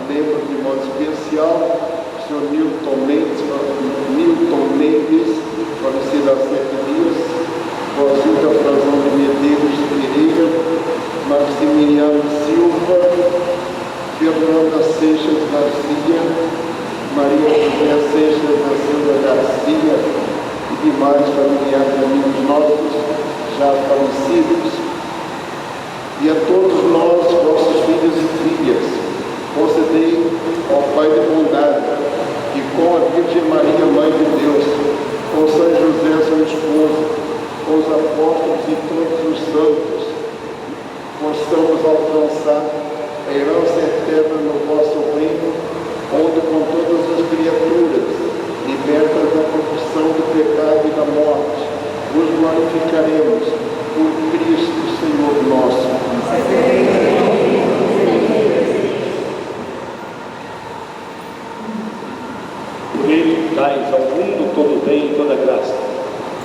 Lembro de modo especial o Sr. Newton Mendes, falecido há 7 dias, Rosilda Frazão de Medeiros Pereira, Maximiliano Silva, Fernanda Seixas Garcia, Maria José Seixas da Silva Garcia e demais familiares e amigos nossos já falecidos. E a todos nós, vossos filhos e filhas, concedei ao Pai de bondade e com a Virgem Maria, Mãe de Deus, com São José, seu esposo, com os apóstolos e todos os santos, possamos alcançar a herança eterna no vosso reino, onde com todas as criaturas, libertas da corrupção do pecado e da morte, vos glorificaremos por Cristo, Senhor nosso. Por ele dais ao mundo todo o bem e toda a graça.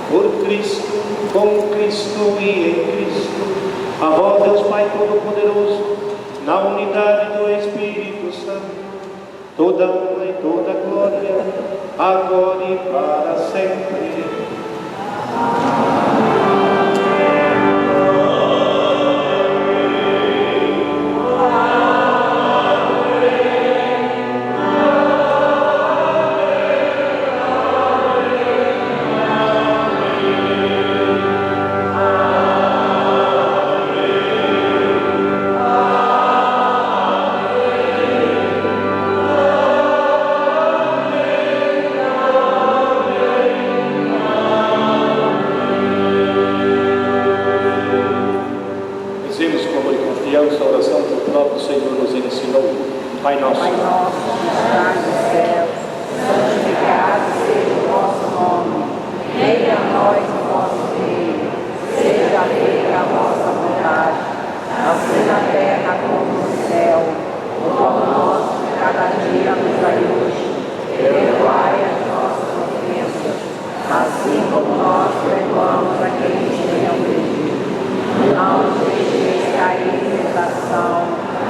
Por Cristo, com Cristo e em Cristo, a vós, Deus Pai Todo-Poderoso, na unidade do Espírito Santo, toda honra e toda glória, agora e para sempre. A oração que o próprio Senhor nos ensinou. Pai nosso, que estás no céu, santificado seja o vosso nome. Venha a nós o vosso reino. Seja feita a vossa vontade, assim na terra como no céu. O pão nosso de cada dia nos dai hoje. Perdoai as nossas ofensas, assim como nós perdoamos a quem nos tem ofendido. Não nos deixeis cair em tentação,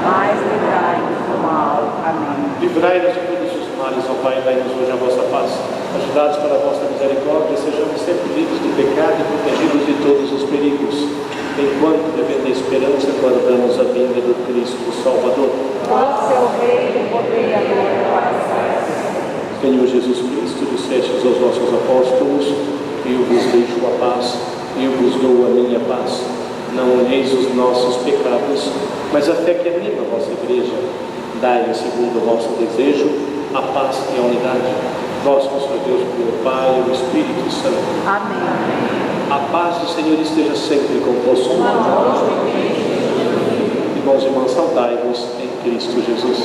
mas livrai-nos do mal. Amém. Livrai-nos de todos os males, ó Pai, dai-nos hoje a vossa paz. Ajudados pela vossa misericórdia, sejamos sempre livres do pecado e protegidos de todos os perigos, enquanto, devendo a esperança, aguardamos a vinda do Cristo Salvador. Vosso é o reino, o poder e a glória para sempre. Senhor Jesus Cristo, dissestes aos vossos apóstolos: eu vos deixo a paz, eu vos dou a minha paz. Não olheis os nossos pecados, mas a fé que anima a vossa igreja. Dai, segundo o vosso desejo, a paz e a unidade. Vós, Senhor Deus, pelo Pai e o Espírito Santo. Amém. A paz do Senhor esteja sempre convosco. Irmãos e irmãs, saudai-vos em Cristo Jesus.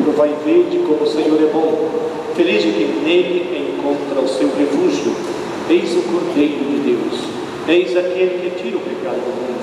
Provai e vede como o Senhor é bom. Feliz de quem nele encontra o seu refúgio. Eis o Cordeiro de Deus. Eis aquele que tira o pecado do mundo.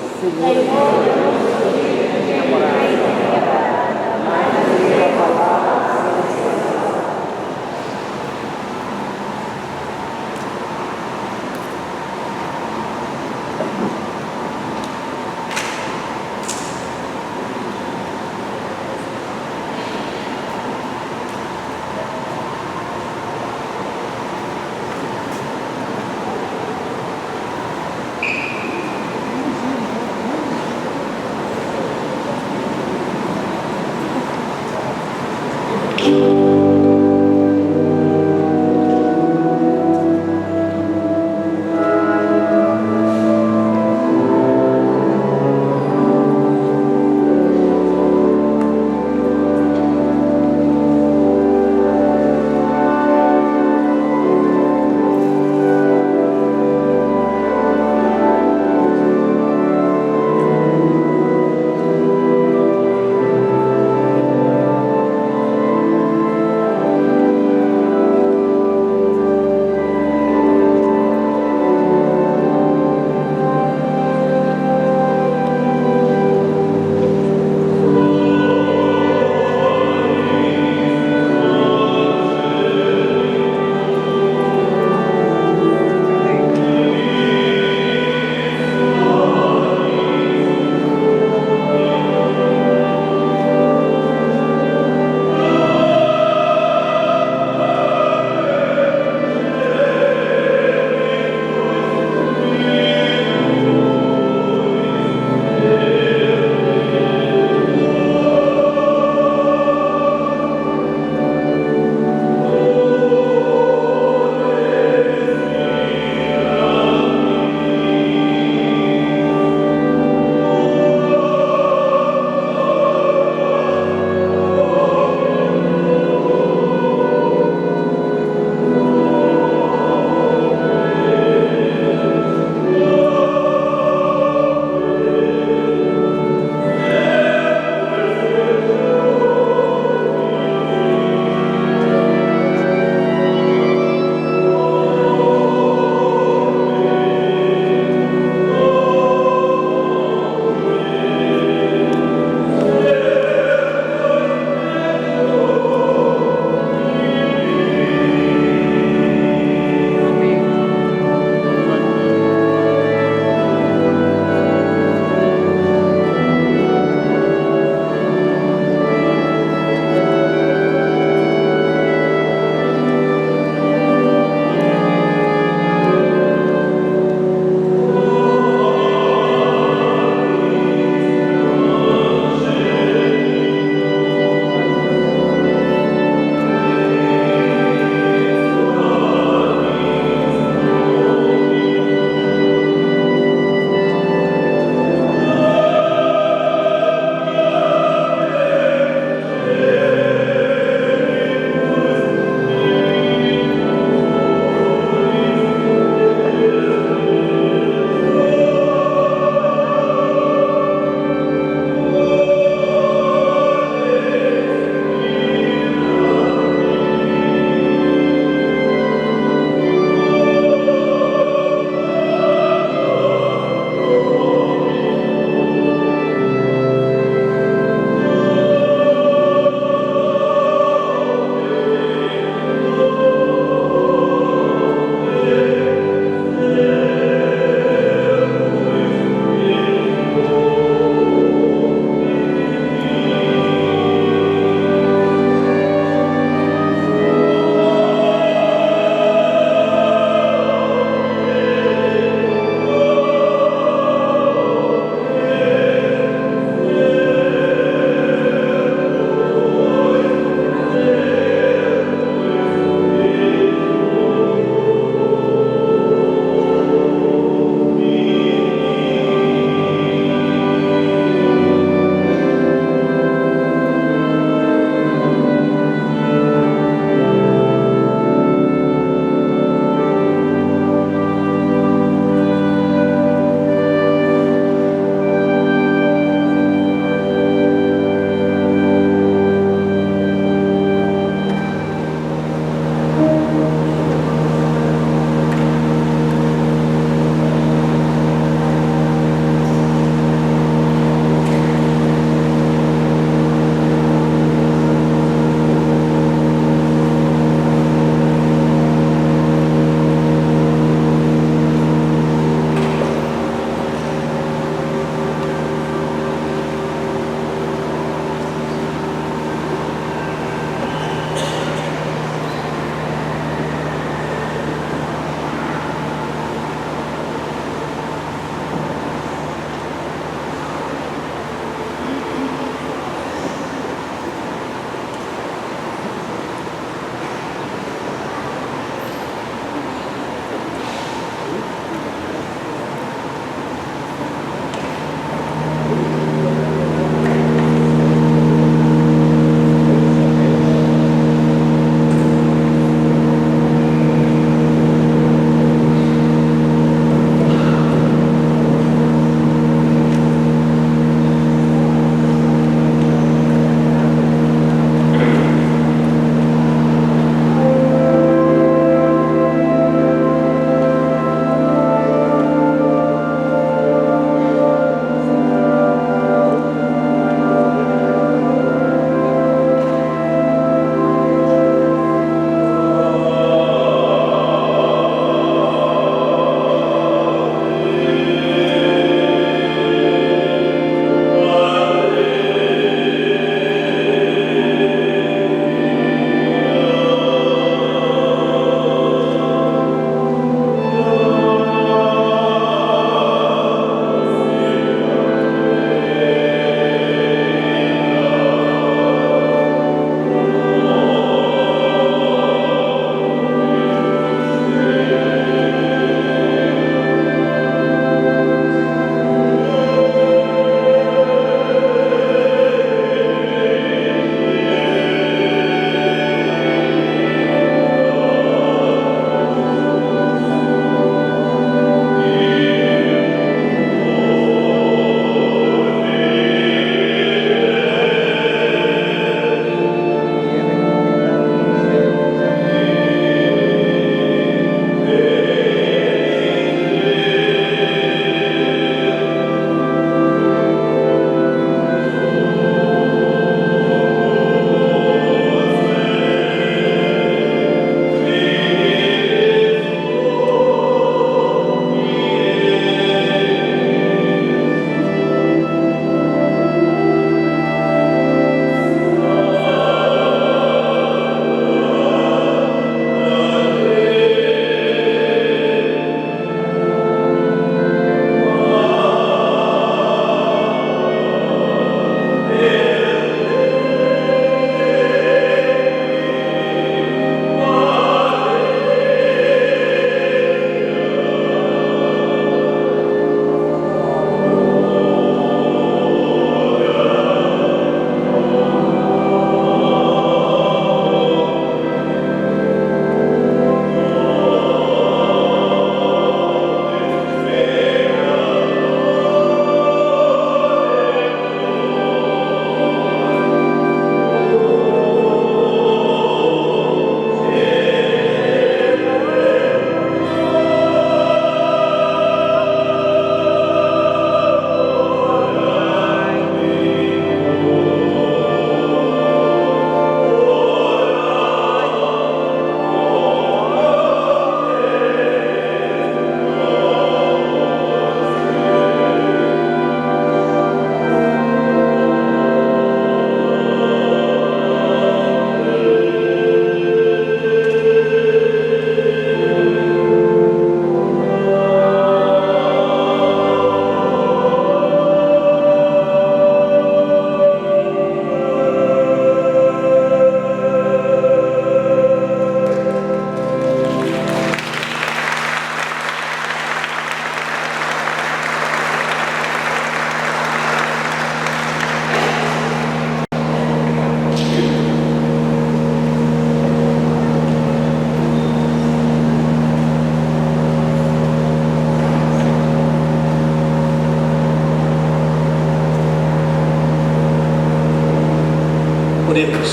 Oremos.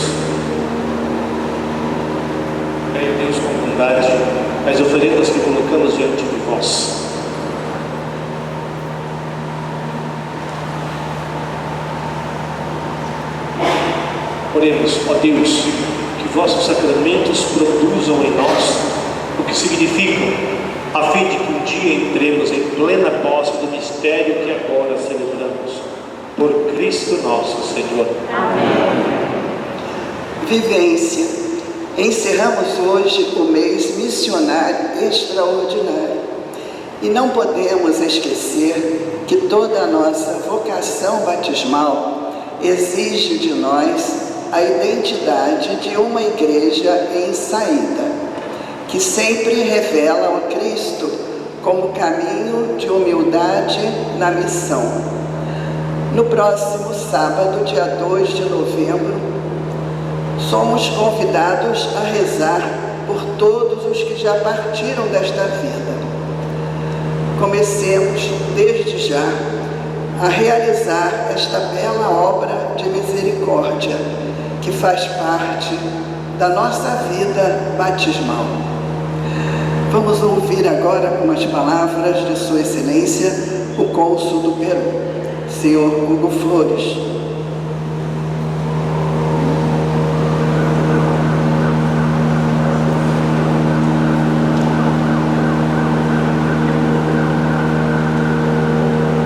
Creio, Deus, com bondade, as oferendas que colocamos diante de vós. Oremos, ó Deus, que vossos sacramentos produzam em nós o que significam, a fim de que um dia entremos em plena posse do mistério que agora celebramos. Por Cristo nosso Senhor. Amém. Vivência. Encerramos hoje o mês missionário extraordinário. E não podemos esquecer que toda a nossa vocação batismal exige de nós a identidade de uma igreja em saída, que sempre revela o Cristo como caminho de humildade na missão. No próximo sábado, dia 2 de novembro, somos convidados a rezar por todos os que já partiram desta vida. Comecemos, desde já, a realizar esta bela obra de misericórdia, que faz parte da nossa vida batismal. Vamos ouvir agora com as palavras de Sua Excelência, o Cônsul do Peru, Senhor Hugo Flores.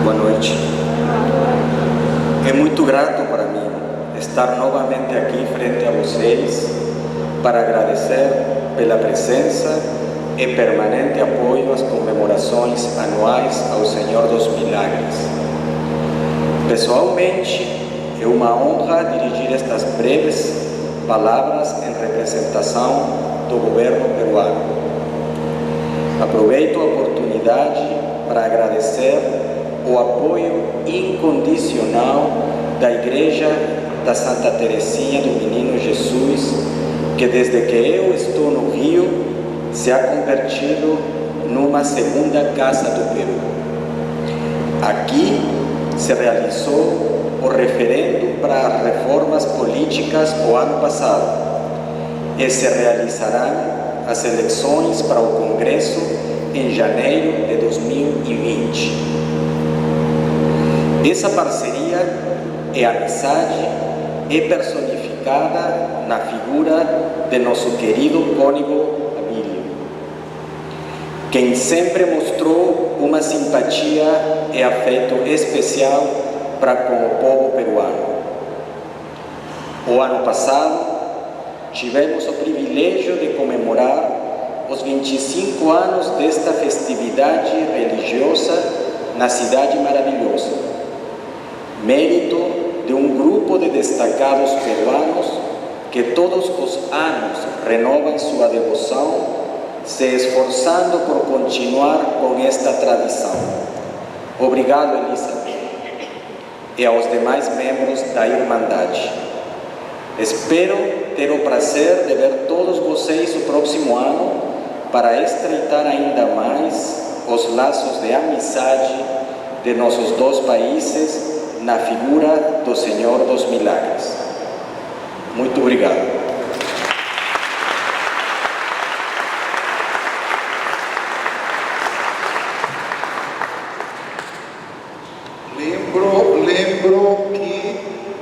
Boa noite. É muito grato para mim estar novamente aqui frente a vocês para agradecer pela presença e permanente apoio às comemorações anuais ao Senhor dos Milagres. Pessoalmente, é uma honra dirigir estas breves palavras em representação do governo peruano. Aproveito a oportunidade para agradecer o apoio incondicional da Igreja da Santa Teresinha do Menino Jesus, que desde que eu estou no Rio, se ha convertido numa segunda casa do Peru. Aqui se realizou o referendo para as reformas políticas o ano passado e se realizarão as eleições para o Congresso em janeiro de 2020. Essa parceria e amizade é personificada na figura de nosso querido cônego Abílio, quem sempre mostrou uma simpatia e afeto especial para com o povo peruano. O ano passado, tivemos o privilégio de comemorar os 25 anos desta festividade religiosa na cidade maravilhosa, mérito de um grupo de destacados peruanos que todos os anos renovam sua devoção, se esforçando por continuar com esta tradição. Obrigado, Elizabeth, e aos demais membros da Irmandade. Espero ter o prazer de ver todos vocês o próximo ano para estreitar ainda mais os laços de amizade de nossos dois países na figura do Senhor dos Milagres. Muito obrigado. Lembro que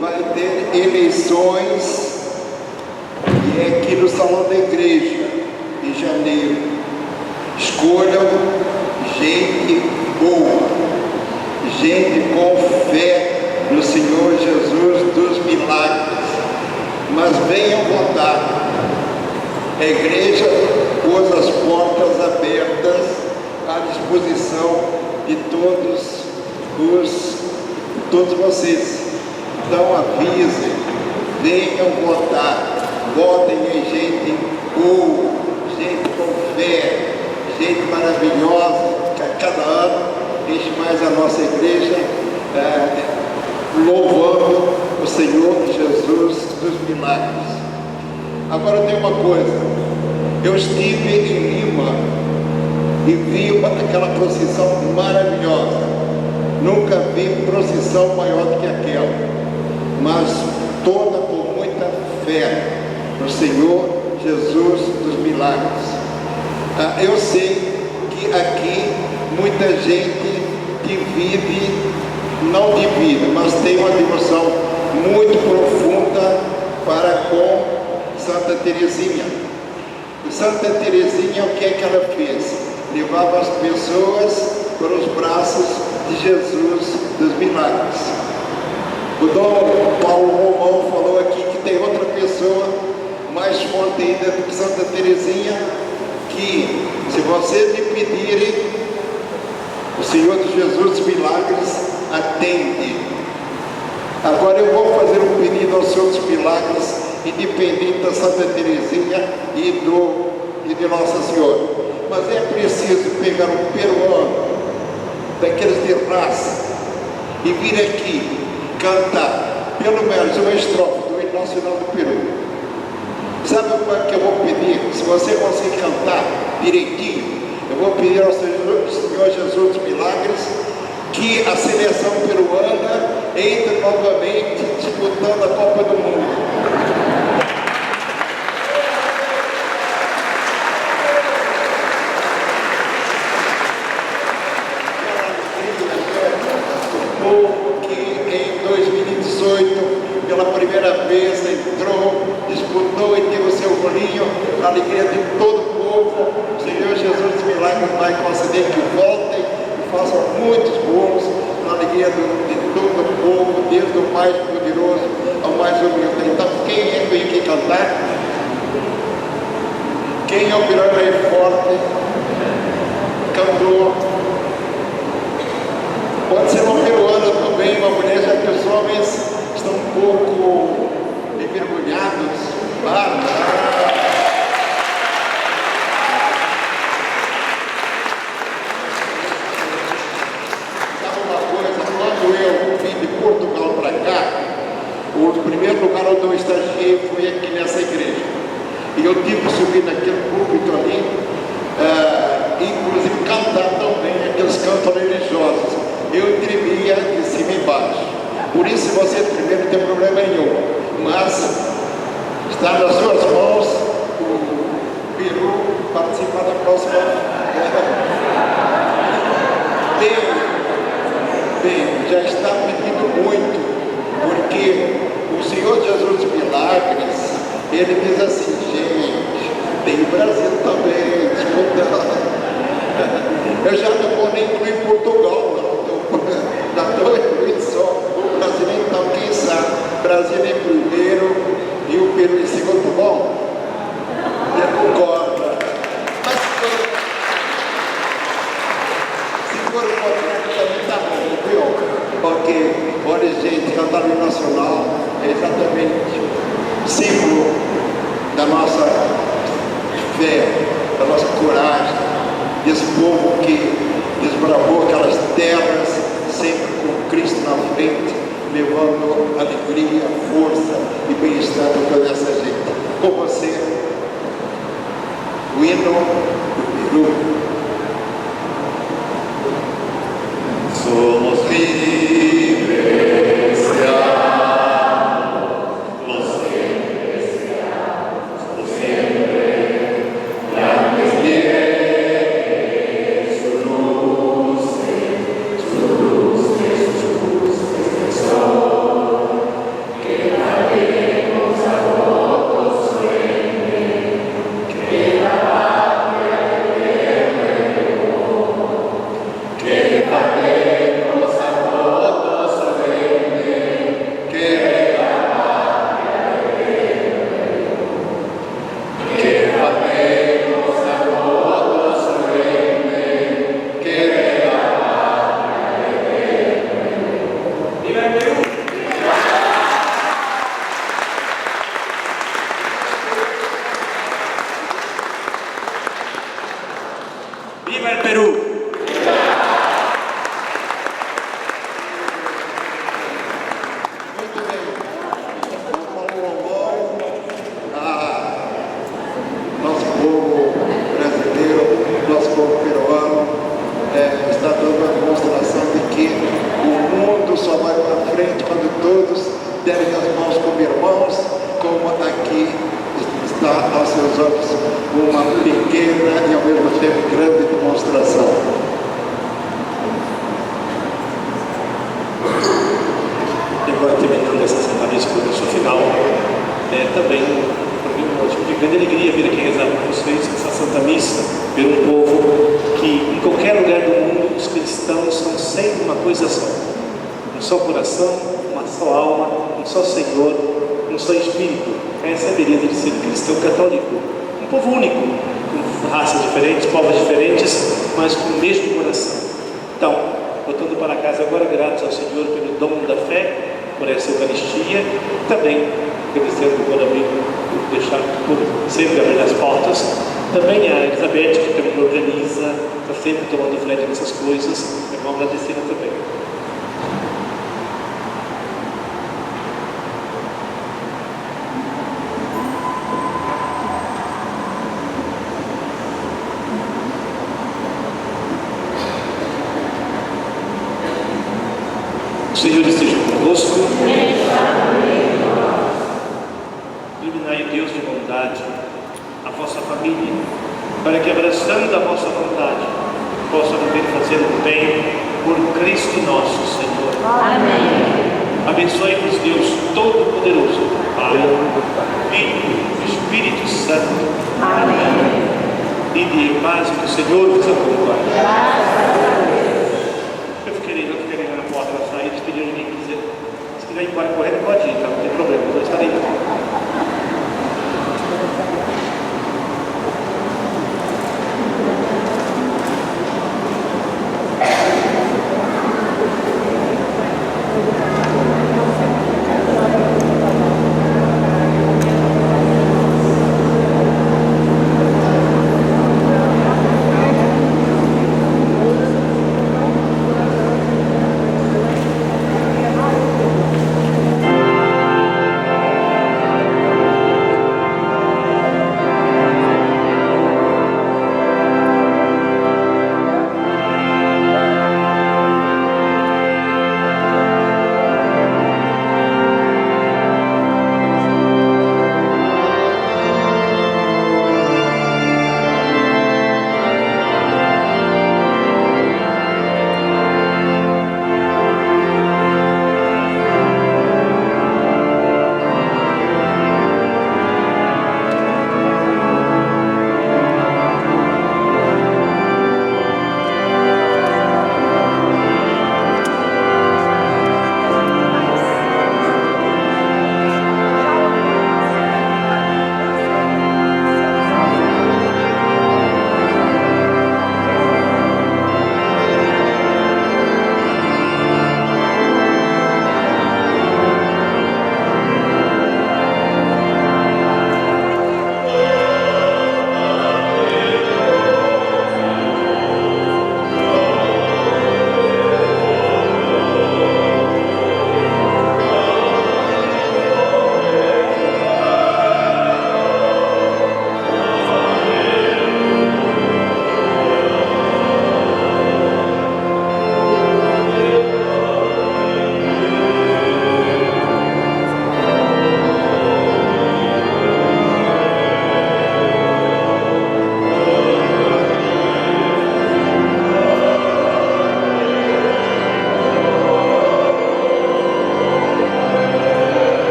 vai ter eleições e é aqui no Salão da Igreja, em janeiro. Escolham gente boa, gente com fé no Senhor Jesus dos Milagres, mas venham votar. A igreja pôs as portas abertas à disposição de todos vocês. Então avisem, venham votar, votem em gente boa, gente com fé, gente maravilhosa, que a cada ano enche mais a nossa igreja, louvando o Senhor Jesus dos Milagres. Agora tem uma coisa, eu estive em Lima e vi aquela procissão maravilhosa. Nunca vi procissão maior do que aquela, mas toda com muita fé no Senhor Jesus dos milagres. Eu sei que aqui muita gente não divide, mas tem uma devoção muito profunda para com Santa Teresinha. Santa Teresinha, o que é que ela fez? Levava as pessoas para os braços de Jesus dos milagres. O Dom Paulo Romão falou aqui que tem outra pessoa mais forte ainda do que Santa Teresinha, que se vocês lhe pedirem, o Senhor de Jesus dos milagres atende. Agora eu vou fazer um pedido aos Senhor dos milagres, independente da Santa Teresinha e de Nossa Senhora. Mas é preciso pegar um peruano, daqueles de raça, e vir aqui cantar pelo menos uma estrofe do hino nacional do Peru. Sabe o que eu vou pedir? Se você conseguir cantar direitinho, eu vou pedir ao Senhor Jesus dos milagres que a seleção peruana entre novamente disputando a Copa do Mundo. Pela primeira vez entrou, disputou e teve o seu golinho, a alegria de todo o povo. O Senhor Jesus dos milagres vai conceder que voltem e façam muitos gols, na alegria de todo o povo, desde o mais poderoso ao mais humilde. Então, quem é que vem aqui cantar? Quem é o melhor rei forte? Cantor. Pode ser uma peruana também, uma mulher, já que os homens estão um pouco envergonhados. Sabe uma coisa? Quando eu vim de Portugal para cá, o primeiro lugar onde eu estagiei foi aqui nessa igreja. E eu tive que subir naquele púlpito ali, inclusive cantar também aqueles cantos religiosos. Eu tremia de cima e embaixo. Por isso, se você tremer, não tem problema nenhum. Mas está nas suas mãos o Peru participar da próxima. Bem, já está pedindo muito, porque o Senhor Jesus dos milagres, ele diz assim: gente, tem o Brasil também, disputando. Eu já não vou nem incluir Portugal, não. Já estou incluindo só o Brasil, então quem sabe? Brasil em primeiro e o Peru em segundo. Bom, eu concordo. Mas se for o contrário, também está bom, viu? Porque, olha, gente, cantar o hino nacional é exatamente símbolo da nossa fé, da nossa coragem, desse povo que desbravou aquelas terras sempre com Cristo na frente, levando alegria, força e bem-estar para toda essa gente. Com você, o hino do Peru. Somos livres. Que la patria seus olhos uma pequena e ao mesmo tempo grande demonstração. E agora, terminando essa Santa Missa por sua final, também um motivo de grande alegria vir aqui rezar com vocês essa Santa Missa, ver um povo que em qualquer lugar do mundo os cristãos são sempre uma coisa só, um só coração, uma só alma, um só Senhor, um só Espírito. Essa é a beleza de ser cristão católico, um povo único, com raças diferentes, povos diferentes, mas com o mesmo coração. Então, voltando para casa agora, gratos ao Senhor pelo dom da fé, por essa Eucaristia, também agradecendo por abrir, por deixar por sempre abrir as portas, também a Elizabeth, que também organiza, está sempre tomando frente nessas coisas, vamos agradecer também. O Senhor esteja convosco. Iluminai, Deus de bondade, a vossa família, para que, abraçando a vossa vontade, possa viver fazendo o bem por Cristo nosso Senhor. Amém. Abençoe-vos, Deus Todo-Poderoso, Pai, Filho e Espírito Santo. Amém. E de paz que o Senhor vos acompanhe. Graças a Deus.